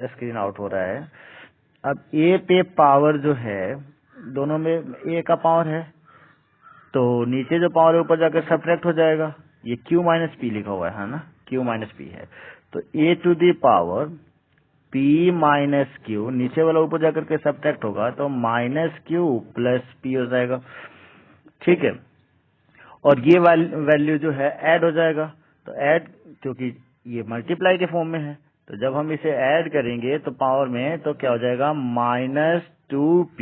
स्क्रीन आउट हो रहा है। अब a पे पावर जो है, दोनों में a का पावर है, तो नीचे जो पावर है ऊपर जाकर सब्ट्रैक्ट हो जाएगा, ये q माइनस पी लिखा हुआ है ना, q माइनस पी है, तो a to the power p minus q, नीचे वाला ऊपर जाकर के सब्ट्रैक्ट होगा तो माइनस क्यू प्लस p हो जाएगा। ठीक है, और ये वैल्यू जो है ऐड हो जाएगा, तो ऐड, क्योंकि ये मल्टीप्लाई के फॉर्म में है, तो जब हम इसे ऐड करेंगे तो पावर में, तो क्या हो जाएगा, -2p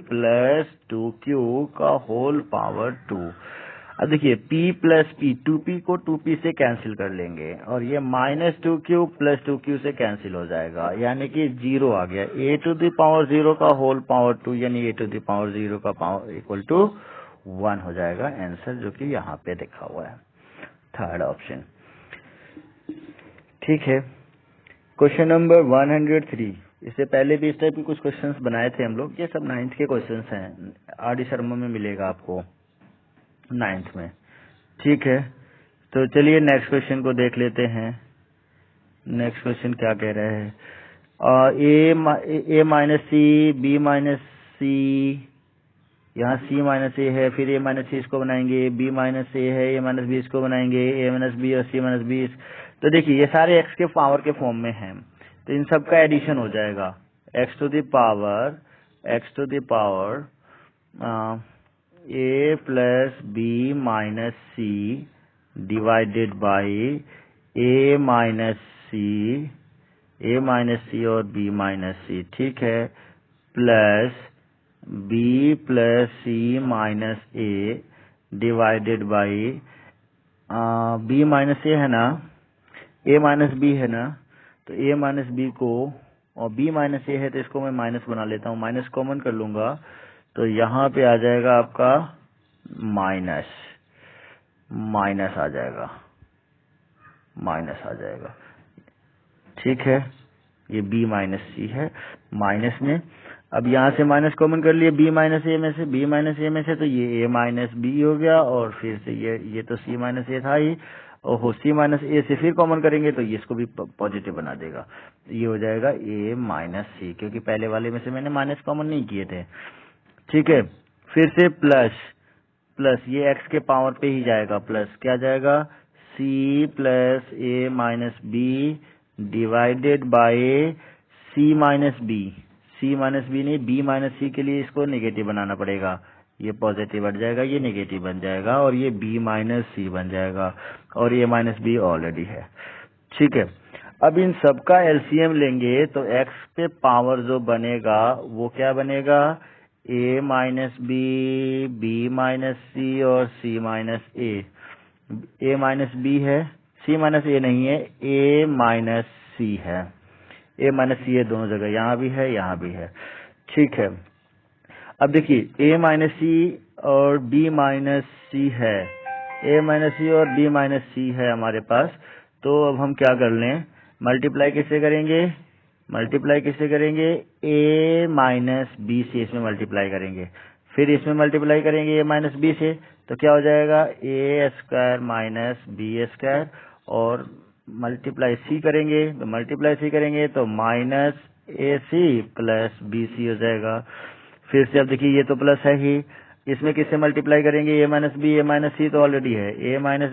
प्लस 2q का होल पावर 2। अब देखिए p प्लस p, 2p को 2p से कैंसिल कर लेंगे, और ये -2q प्लस 2q से कैंसिल हो जाएगा, यानी कि 0 आ गया, a टू द पावर 0 का होल पावर 2, यानी a टू द पावर 0 का पावर इक्वल टू 1 हो जाएगा आंसर, जो कि यहाँ पे लिखा हुआ है, थर्ड ऑप्शन। ठीक है, क्वेश्चन नंबर 103। इससे पहले भी इस टाइप के कुछ क्वेश्चंस बनाए थे हम लोग, ये सब 9th के क्वेश्चंस हैं, आर डी शर्मा में मिलेगा आपको 9th में। ठीक है, तो चलिए नेक्स्ट क्वेश्चन को देख लेते हैं। नेक्स्ट क्वेश्चन क्या कह रहा है? ए माइनस सी, बी माइनस सी, यहाँ सी माइनस ए है, फिर ए माइनस सी इसको बनाएंगे, बी माइनस ए है, ए माइनस बी इसको बनाएंगे, ए माइनस बी और सी माइनस बी। तो देखिए ये सारे एक्स के पावर के फॉर्म में हैं, तो इन सब का एडिशन हो जाएगा। X to the power A plus B minus C divided by A minus C और बी माइनस सी, ठीक है, plus B plus C minus A divided by B minus A है ना, ए माइनस बी है ना, तो ए माइनस बी को, और बी माइनस ए है तो इसको मैं माइनस बना लेता हूँ, माइनस कॉमन कर लूंगा, तो यहाँ पे आ जाएगा आपका माइनस आ जाएगा, ठीक है। ये बी माइनस सी है माइनस में। अब यहाँ से माइनस कॉमन कर लिए बी माइनस ए में से, तो ये ए माइनस बी हो गया, और फिर से ये तो सी माइनस ए था ही, और सी माइनस ए से फिर कॉमन करेंगे तो ये इसको भी पॉजिटिव बना देगा, ये हो जाएगा ए माइनस सी, क्योंकि पहले वाले में से मैंने माइनस कॉमन नहीं किए थे, ठीक है। फिर से प्लस ये एक्स के पावर पे ही जाएगा, प्लस क्या जाएगा, c plus a minus b divided by c minus b नहीं, बी माइनस सी के लिए इसको नेगेटिव बनाना पड़ेगा, ये पॉजिटिव हट जाएगा, ये नेगेटिव बन जाएगा, और ये बी माइनस सी बन जाएगा, और ए माइनस बी ऑलरेडी है, ठीक है। अब इन सबका एलसीएम लेंगे तो एक्स पे पावर जो बनेगा वो क्या बनेगा, ए माइनस बी माइनस सी और सी माइनस ए माइनस बी है, सी माइनस ए नहीं है, ए माइनस सी है, ए माइनस सी है दोनों जगह, यहाँ भी है, ठीक है। अब देखिए ए माइनस सी और बी माइनस सी है, ए माइनस सी और बी माइनस सी है हमारे पास, तो अब हम क्या कर लें, मल्टीप्लाई किससे करेंगे, ए माइनस बी से इसमें मल्टीप्लाई करेंगे, फिर इसमें मल्टीप्लाई करेंगे ए माइनस बी से, तो क्या हो जाएगा, ए स्क्वायर माइनस बी स्क्वायर, और मल्टीप्लाई सी करेंगे तो माइनस ए सी प्लस बी सी हो जाएगा। फिर से अब देखिए ये तो प्लस है ही, इसमें किससे मल्टीप्लाई करेंगे, ए माइनस सी तो ऑलरेडी है, ए माइनस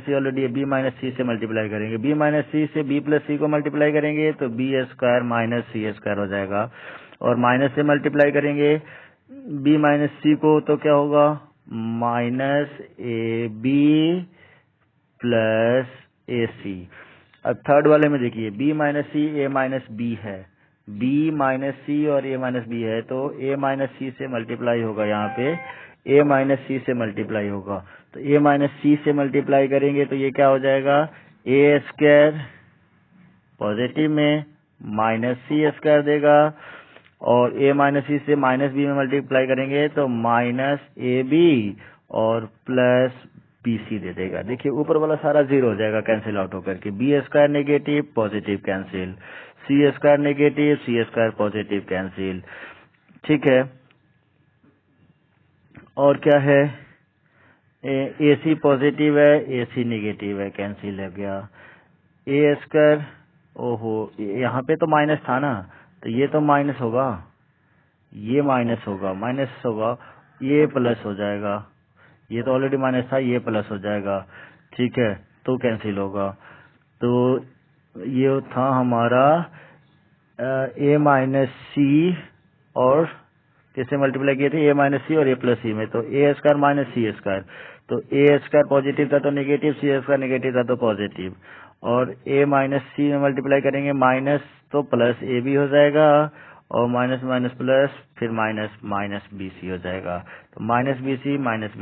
सी ऑलरेडी है, बी माइनस सी से मल्टीप्लाई करेंगे, बी माइनस सी से बी प्लस सी को मल्टीप्लाई करेंगे तो बी स्क्वायर माइनस सी स्क्वायर हो जाएगा, और माइनस से मल्टीप्लाई करेंगे बी माइनस सी को तो क्या होगा, माइनस ए बी प्लस ए सी। अब थर्ड वाले में देखिए बी माइनस सी ए माइनस बी है, बी माइनस सी और ए माइनस बी है, तो ए माइनस सी से मल्टीप्लाई होगा, यहाँ पे ए माइनस सी से मल्टीप्लाई होगा, तो ए माइनस सी से मल्टीप्लाई करेंगे तो ये क्या हो जाएगा, ए स्क्वायर पॉजिटिव में माइनस सी स्क्वायर देगा, और ए माइनस सी से माइनस बी में मल्टीप्लाई करेंगे तो माइनस ए बी और प्लस बी सी दे देगा। देखिए ऊपर वाला सारा जीरो हो जाएगा कैंसिल आउट होकर के, B square negative positive cancel, C square negative C square positive cancel, ठीक है। और क्या है, ए सी पॉजिटिव है ए सी नेगेटिव है, कैंसिल हो गया, ए स्क्वायर, ओहो यहाँ पे तो माइनस था ना, तो ये तो माइनस होगा, ये माइनस होगा, ये प्लस हो जाएगा, ये तो ऑलरेडी माइनस था, ये प्लस हो जाएगा, ठीक है, तो कैंसिल होगा। तो ये था हमारा ए माइनस सी और किससे मल्टीप्लाई किए थे, ए माइनस सी और ए प्लस सी में, तो ए स्क्वायर माइनस सी स्क्वायर, तो ए स्क्वायर पॉजिटिव था तो नेगेटिव, सी स्क्वायर नेगेटिव था तो पॉजिटिव, और ए माइनस सी में मल्टीप्लाई करेंगे माइनस तो प्लस ए भी हो जाएगा, और माइनस माइनस प्लस फिर माइनस माइनस बी सी हो जाएगा, तो माइनस बी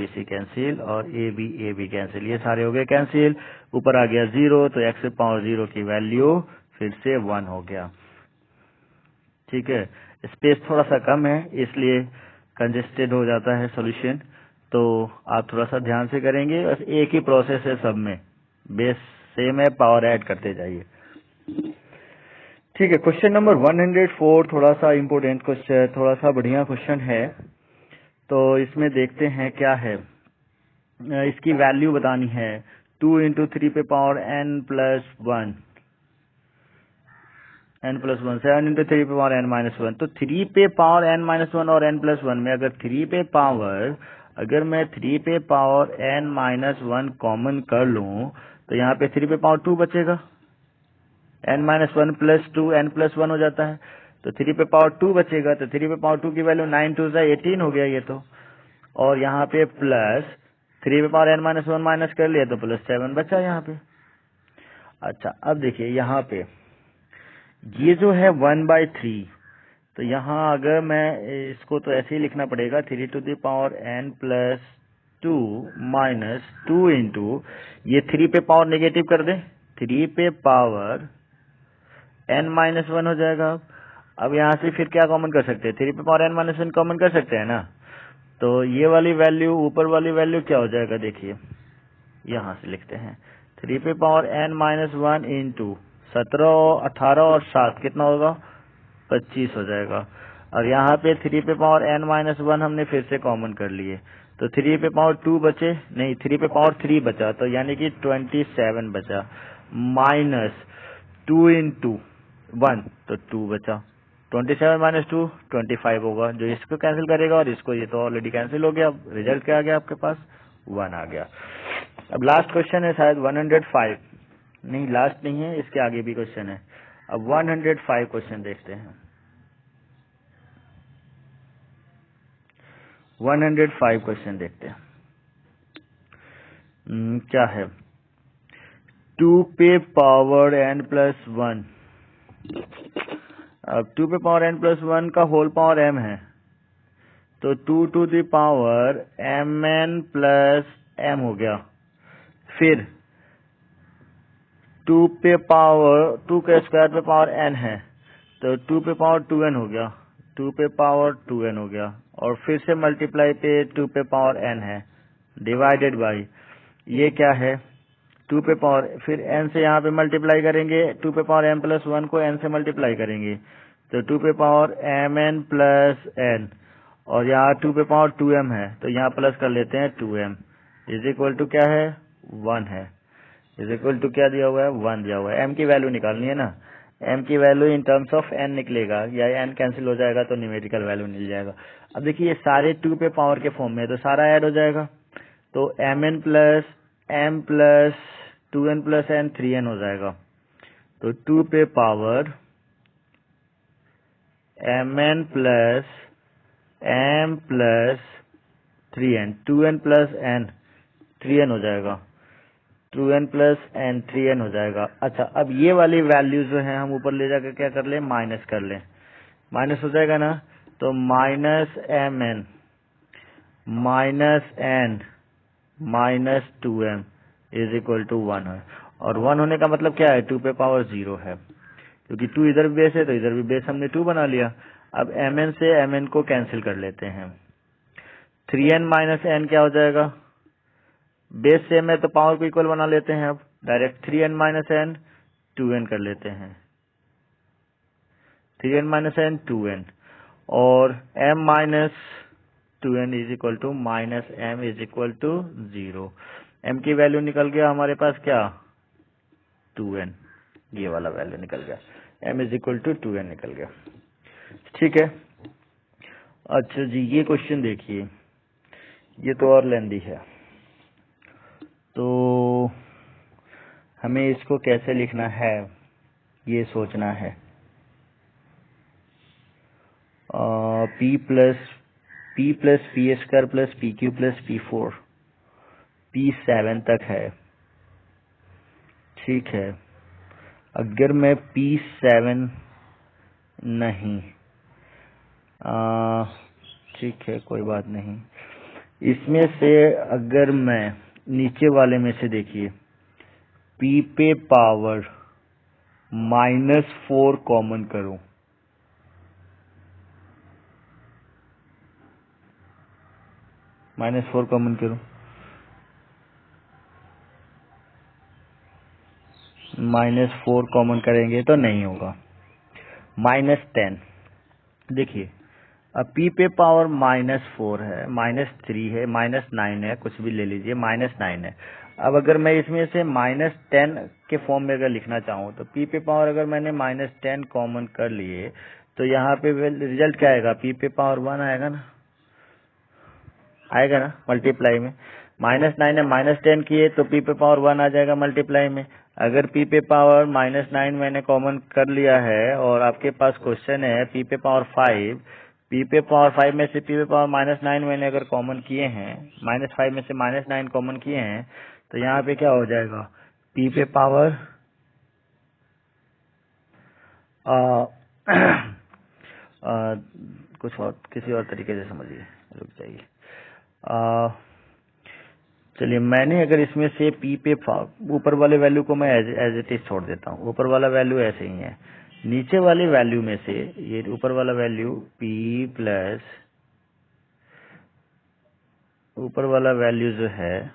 सी कैंसिल, और ए बी कैंसिल, ये सारे हो गए कैंसिल, ऊपर आ गया जीरो, तो एक्स पावर जीरो की वैल्यू फिर से 1 हो गया, ठीक है। स्पेस थोड़ा सा कम है इसलिए कंजेस्टेड हो जाता है सॉल्यूशन, तो आप थोड़ा सा ध्यान से करेंगे, बस एक ही प्रोसेस है सब में, बेस सेम है, पावर ऐड करते जाइए, ठीक है। क्वेश्चन नंबर 104 थोड़ा सा इम्पोर्टेंट क्वेश्चन, थोड़ा सा बढ़िया क्वेश्चन है, तो इसमें देखते हैं क्या है। इसकी वैल्यू बतानी है, 2 × 3 पे पावर n + 1, n+1 7 इंटू 3 पे पावर n-1। तो 3 पे पावर n-1 और n+1 में अगर 3 पे पावर अगर मैं 3 पे पावर n-1 कॉमन कर लूं तो यहाँ पे 3 पे पावर 2 बचेगा। n-1 प्लस 2 n+1 हो जाता है, तो 3 पे पावर 2 बचेगा। तो 3 पे पावर 2 की वैल्यू 9 2 18 हो गया ये तो। और यहाँ पे प्लस 3 पे पावर n-1 माइनस कर लिया तो प्लस 7 बचा यहाँ पे। अच्छा अब देखिए यहाँ पे ये जो है 1/3, तो यहाँ अगर मैं इसको तो ऐसे ही लिखना पड़ेगा 3 to the power n+2 minus 2 into ये 3 पे पावर नेगेटिव कर दे, 3 पे पावर n-1 हो जाएगा। अब यहाँ से फिर क्या कॉमन कर सकते हैं, 3 पे पावर n-1 कॉमन कर सकते हैं ना। तो ये वाली वैल्यू ऊपर वाली वैल्यू क्या हो जाएगा, देखिए यहाँ से लिखते हैं 3 पे पावर n-1 इंटू 17 18 और 7 कितना होगा 25 हो जाएगा। और यहाँ पे 3 पे पावर n-1 हमने फिर से कॉमन कर लिए, तो 3 पे पावर 2 बचे नहीं 3 पे पावर 3 बचा, तो यानी कि 27 बचा माइनस 2 इंटू 1 तो 2 बचा। 27 माइनस 2 25 होगा, जो इसको कैंसिल करेगा और इसको, ये तो ऑलरेडी कैंसिल हो गया। अब रिजल्ट क्या आ गया आपके पास 1 आ गया। अब लास्ट क्वेश्चन है शायद 105, नहीं लास्ट नहीं है, इसके आगे भी क्वेश्चन है। अब 105 क्वेश्चन देखते हैं। 105 क्वेश्चन देखते हैं। क्या है 2 पे पावर n+1। अब 2 पे पावर n+1 का होल पावर m है, तो 2 to the power mn plus m हो गया। फिर 2 पे पावर 2 के स्क्वायर पे पावर n है, तो 2 पे पावर 2n हो गया, 2 पे पावर 2n हो गया। और फिर से मल्टीप्लाई पे 2 पे पावर n है डिवाइडेड बाई ये क्या है 2 पे पावर, फिर n से यहाँ पे मल्टीप्लाई करेंगे, 2 पे पावर m+1 को n से मल्टीप्लाई करेंगे, तो 2 पे पावर mn प्लस n, और यहाँ 2 पे पावर 2m है, तो यहाँ प्लस कर लेते हैं 2m इज इक्वल टू क्या है 1 है, इज इक्वल टू क्या दिया हुआ है 1 दिया हुआ है। m की वैल्यू निकालनी है ना, m की value in terms of n निकलेगा, या n कैंसिल हो जाएगा तो न्यूमेरिकल वैल्यू मिल जाएगा। अब देखिए ये सारे 2 पे पावर के फॉर्म में है, तो सारा ऐड हो जाएगा, तो mn plus m plus 2n plus n 3n हो जाएगा। तो 2 पे power mn plus m plus 3n 2n plus n 3n हो जाएगा, 2n प्लस n 3n हो जाएगा। अच्छा अब ये वाली वैल्यू जो है हम ऊपर ले जाकर क्या कर ले माइनस कर ले, माइनस हो जाएगा ना, तो minus mn minus n minus 2m is equal to 1 है। और 1 होने का मतलब क्या है 2 पे पावर 0 है, क्योंकि 2 इधर भी बेस है तो इधर भी बेस हमने 2 बना लिया। अब mn से mn को कैंसिल कर लेते हैं, 3n माइनस n क्या हो जाएगा, बेस सेम है तो पावर को इक्वल बना लेते हैं। अब direct 3n minus n 2n कर लेते हैं, 3n माइनस n 2n, और m minus 2n is equal to minus m is equal to 0। m की वैल्यू निकल गया हमारे पास क्या 2n, ये वाला वैल्यू निकल गया, m is equal to 2n निकल गया। ठीक है। अच्छा जी ये क्वेश्चन देखिए, ये तो और लेंदी है, तो हमें इसको कैसे लिखना है ये सोचना है। p plus P square plus P Q plus P4 P7 तक है। ठीक है, अगर मैं P7 नहीं, ठीक है कोई बात नहीं, इसमें से अगर मैं नीचे वाले में से देखिए P पे पावर -4 कॉमन करूं, -4 कॉमन करूं, -4 कॉमन करेंगे तो नहीं होगा। -10 देखिए अब p पे पावर -4 है, -3 है, -9 है, कुछ भी ले लीजिए, -9 है। अब अगर मैं इसमें से -10 के फॉर्म में अगर लिखना चाहूँ तो p पे पावर अगर मैंने -10 कॉमन कर लिए तो यहाँ पे रिजल्ट क्या आएगा, p पे पावर 1 आएगा ना, आएगा ना मल्टीप्लाई में। -9 है, -10 किए तो p पे पावर 1 आ जाएगा मल्टीप्लाई में। अगर p पे पावर -9 मैंने कॉमन कर लिया है और आपके पास क्वेश्चन है p पे पावर 5, p पे पावर 5 में से p पे पावर -9 मैंने अगर कॉमन किए हैं, -5 में से -9 कॉमन किए हैं तो यहाँ पे क्या हो जाएगा, p पे पावर आ, आ, कुछ और किसी और तरीके से समझिए, रुक जाइए। चलिए मैंने अगर इसमें से p पे ऊपर वाले वैल्यू को मैं एज इट इज छोड़ देता हूँ, ऊपर वाला वैल्यू ऐसे ही है। नीचे वाली वैल्यू में से ये ऊपर वाला वैल्यू p प्लस ऊपर वाला वैल्यू जो है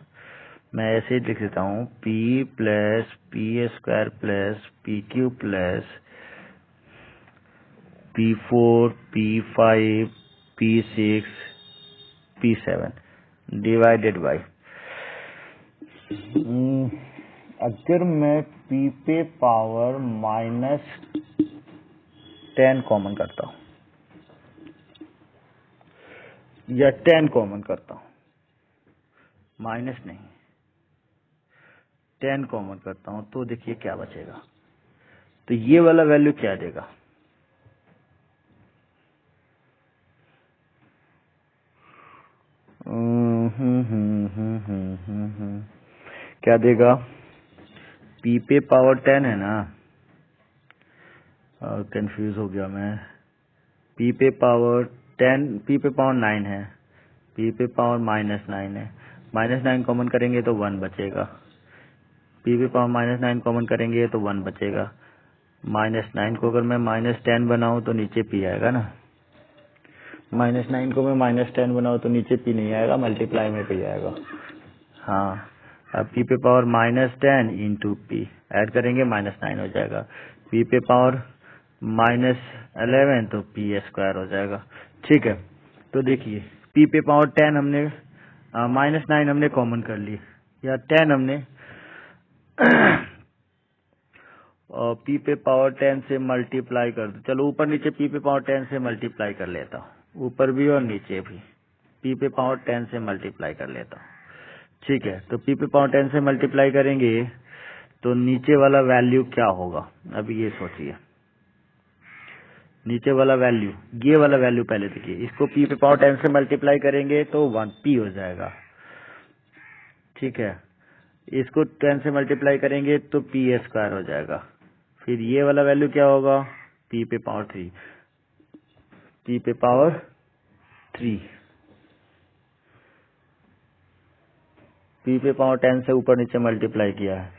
मैं ऐसे ही लिख देता हूँ, p plus p² plus pq plus p4 p5 p6 p7 divided by, अगर मैं p पे पावर -10 कॉमन करता हूँ या 10 कॉमन करता हूँ, माइनस नहीं 10 कॉमन करता हूँ तो देखिए क्या बचेगा, तो ये वाला वैल्यू क्या देगा, क्या देगा, p पे पावर 10 है ना, कंफ्यूज हो गया मैं, p पे पावर 10, p पे पावर 9 है, p पे पावर -9 है, -9 कॉमन करेंगे तो 1 बचेगा, p पे पावर -9 कॉमन करेंगे तो 1 बचेगा, -9 को अगर मैं -10 बनाऊं तो नीचे p आएगा ना, -9 को मैं -10 बनाऊं तो नीचे p नहीं आएगा, मल्टीप्लाई में p आएगा। हाँ, अब p पे पावर -10 इंटू p ऐड करेंगे -9 हो जाएगा, p पे पावर -11 तो p² हो जाएगा। ठीक है, तो देखिए p पे पावर 10 हमने -9 हमने कॉमन कर ली, या 10 हमने और p पे पावर 10 से मल्टीप्लाई कर दो, चलो ऊपर नीचे p पे पावर 10 से मल्टीप्लाई कर लेता हूँ, ऊपर भी और नीचे भी p पे पावर 10 से मल्टीप्लाई कर लेता हूँ। ठीक है, तो p पे पावर 10 से मल्टीप्लाई करेंगे तो नीचे वाला वैल्यू क्या होगा, अभी ये सोचिए, नीचे वाला वैल्यू, ये वाला वैल्यू पहले देखिए, इसको p पे पावर 10 से मल्टीप्लाई करेंगे तो 1p हो जाएगा। ठीक है, इसको 10 से मल्टीप्लाई करेंगे तो p² हो जाएगा। फिर ये वाला वैल्यू क्या होगा, p पे पावर 3, p पे पावर 3, p पे पावर 10 से ऊपर नीचे मल्टीप्लाई किया है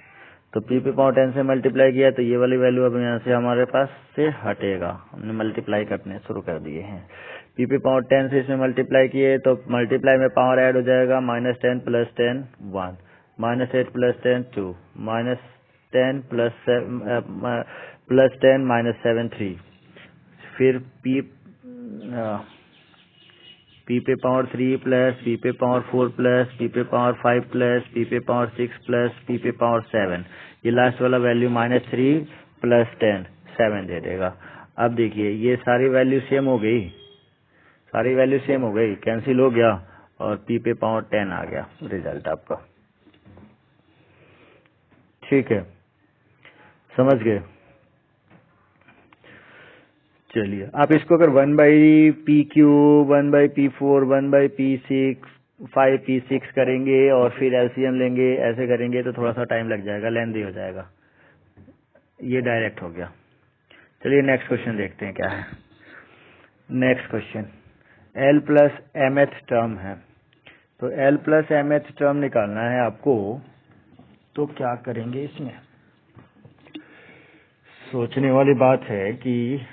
तो p पे पावर 10 से मल्टीप्लाई किया तो ये वाली वैल्यू अब यहाँ से हमारे पास से हटेगा, हमने मल्टीप्लाई करने शुरू कर दिए हैं। p पे पावर 10 से इसमें मल्टीप्लाई किए तो मल्टीप्लाई में पावर ऐड हो जाएगा, -10 + 10 1, -8 + 10 2, -10 + 10 -7 3, फिर p पे पावर 3 प्लस p पे पावर 4 प्लस p पे पावर 5 प्लस p पे पावर 6 प्लस p पे पावर 7, ये लास्ट वाला वैल्यू -3 + 10 7 दे देगा। अब देखिए ये सारी वैल्यू सेम हो गई, सारी वैल्यू सेम हो गई, कैंसिल हो गया और p पे पावर 10 आ गया रिजल्ट आपका। ठीक है, समझ गए। चलिए आप इसको अगर 1/PQ, 1/P4, 1/P6, 5P6 करेंगे और फिर एलसीएम लेंगे, ऐसे करेंगे तो थोड़ा सा टाइम लग जाएगा, लेंथी हो जाएगा। ये डायरेक्ट हो गया। चलिए नेक्स्ट क्वेश्चन देखते हैं क्या है। Next question, L plus mth term है, तो L प्लस mth टर्म निकालना है आपको, तो क्या करेंगे इसमें, सोचने वाली बात है कि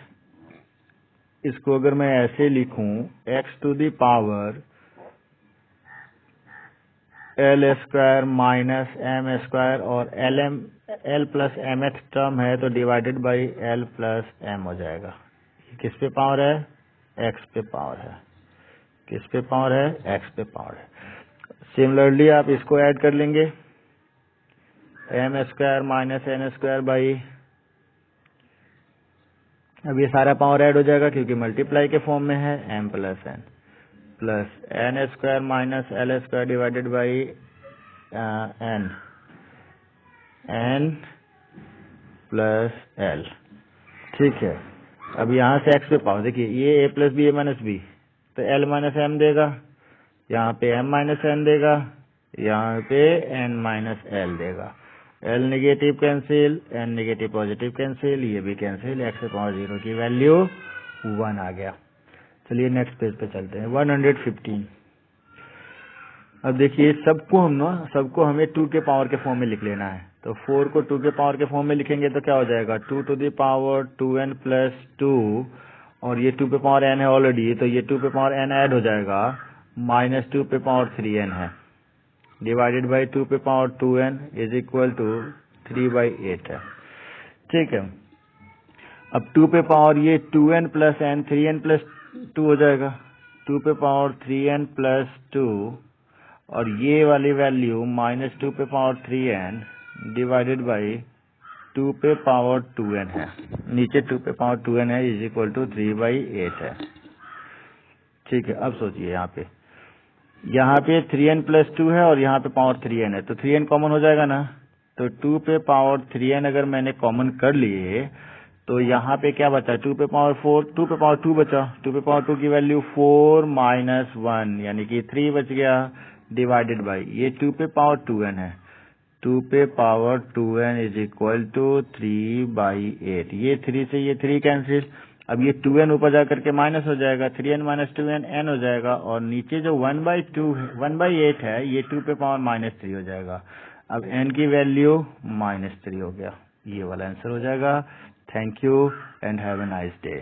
इसको अगर मैं ऐसे लिखूं, x to the power L² minus m² और L प्लस mth टर्म है तो divided by L plus m हो जाएगा। किस पे पावर है, एक्स पे पावर है। किस पे पावर है? एक्स पे पावर है। सिमिलरली आप इसको ऐड कर लेंगे, m square minus n square by, अब ये सारा पावर ऐड हो जाएगा क्योंकि मल्टीप्लाई के फॉर्म में है, m plus n square minus l square divided by n plus l. ठीक है, अब यहाँ से एक्स पे पावर देखिए, ये a plus b a minus b, तो एल माइनस एम देगा, यहाँ पे एम माइनस एन देगा, यहाँ पे एन माइनस एल देगा। L negative cancel, n negative positive cancel, ये भी कैंसिल, एक्स पे पावर 0 की वैल्यू 1 आ गया। चलिए नेक्स्ट पेज पे चलते हैं। 115। अब देखिए सबको हमें 2 के पावर के फॉर्म में लिख लेना है। तो 4 को 2 के पावर के फॉर्म में लिखेंगे तो क्या हो जाएगा, 2 to the power 2n plus 2, और ये 2 पे पावर n है ऑलरेडी, तो ये 2 पे पावर n ऐड हो जाएगा, माइनस 2 पे पावर 3n है, डिवाइडेड बाई 2 पे power 2n is equal to 3/8 है। ठीक है, अब 2 पे पावर ये 2n plus n 3n plus 2 हो जाएगा, 2 पे पावर 3n प्लस 2, और ये वाली वैल्यू माइनस 2 पे पावर 3n डिवाइडेड बाई 2 पे पावर 2n है, नीचे 2 पे पावर 2n है इज इक्वल टू 3/8 है। ठीक है, अब सोचिए यहाँ पे 3n प्लस 2 है और यहाँ पे पावर 3n है, तो 3n कॉमन हो जाएगा ना, तो 2 पे पावर 3n अगर मैंने कॉमन कर लिए तो यहाँ पे क्या बचा, 2 पे पावर 4, 2 पे पावर 2 बचा, 2 पे पावर 2 की वैल्यू 4 माइनस 1 यानी कि 3 बच गया, डिवाइडेड बाई ये 2 पे पावर 2n है, 2 पे power 2n is equal to 3/8, ये 3 से ये 3 कैंसिल, अब ये 2n ऊपर जा करके माइनस हो जाएगा, 3n माइनस 2n n हो जाएगा, और नीचे जो 1/8 है ये 2 पे पावर -3 हो जाएगा। अब n की वैल्यू -3 हो गया, ये वाला आंसर हो जाएगा। Thank you and have a nice day.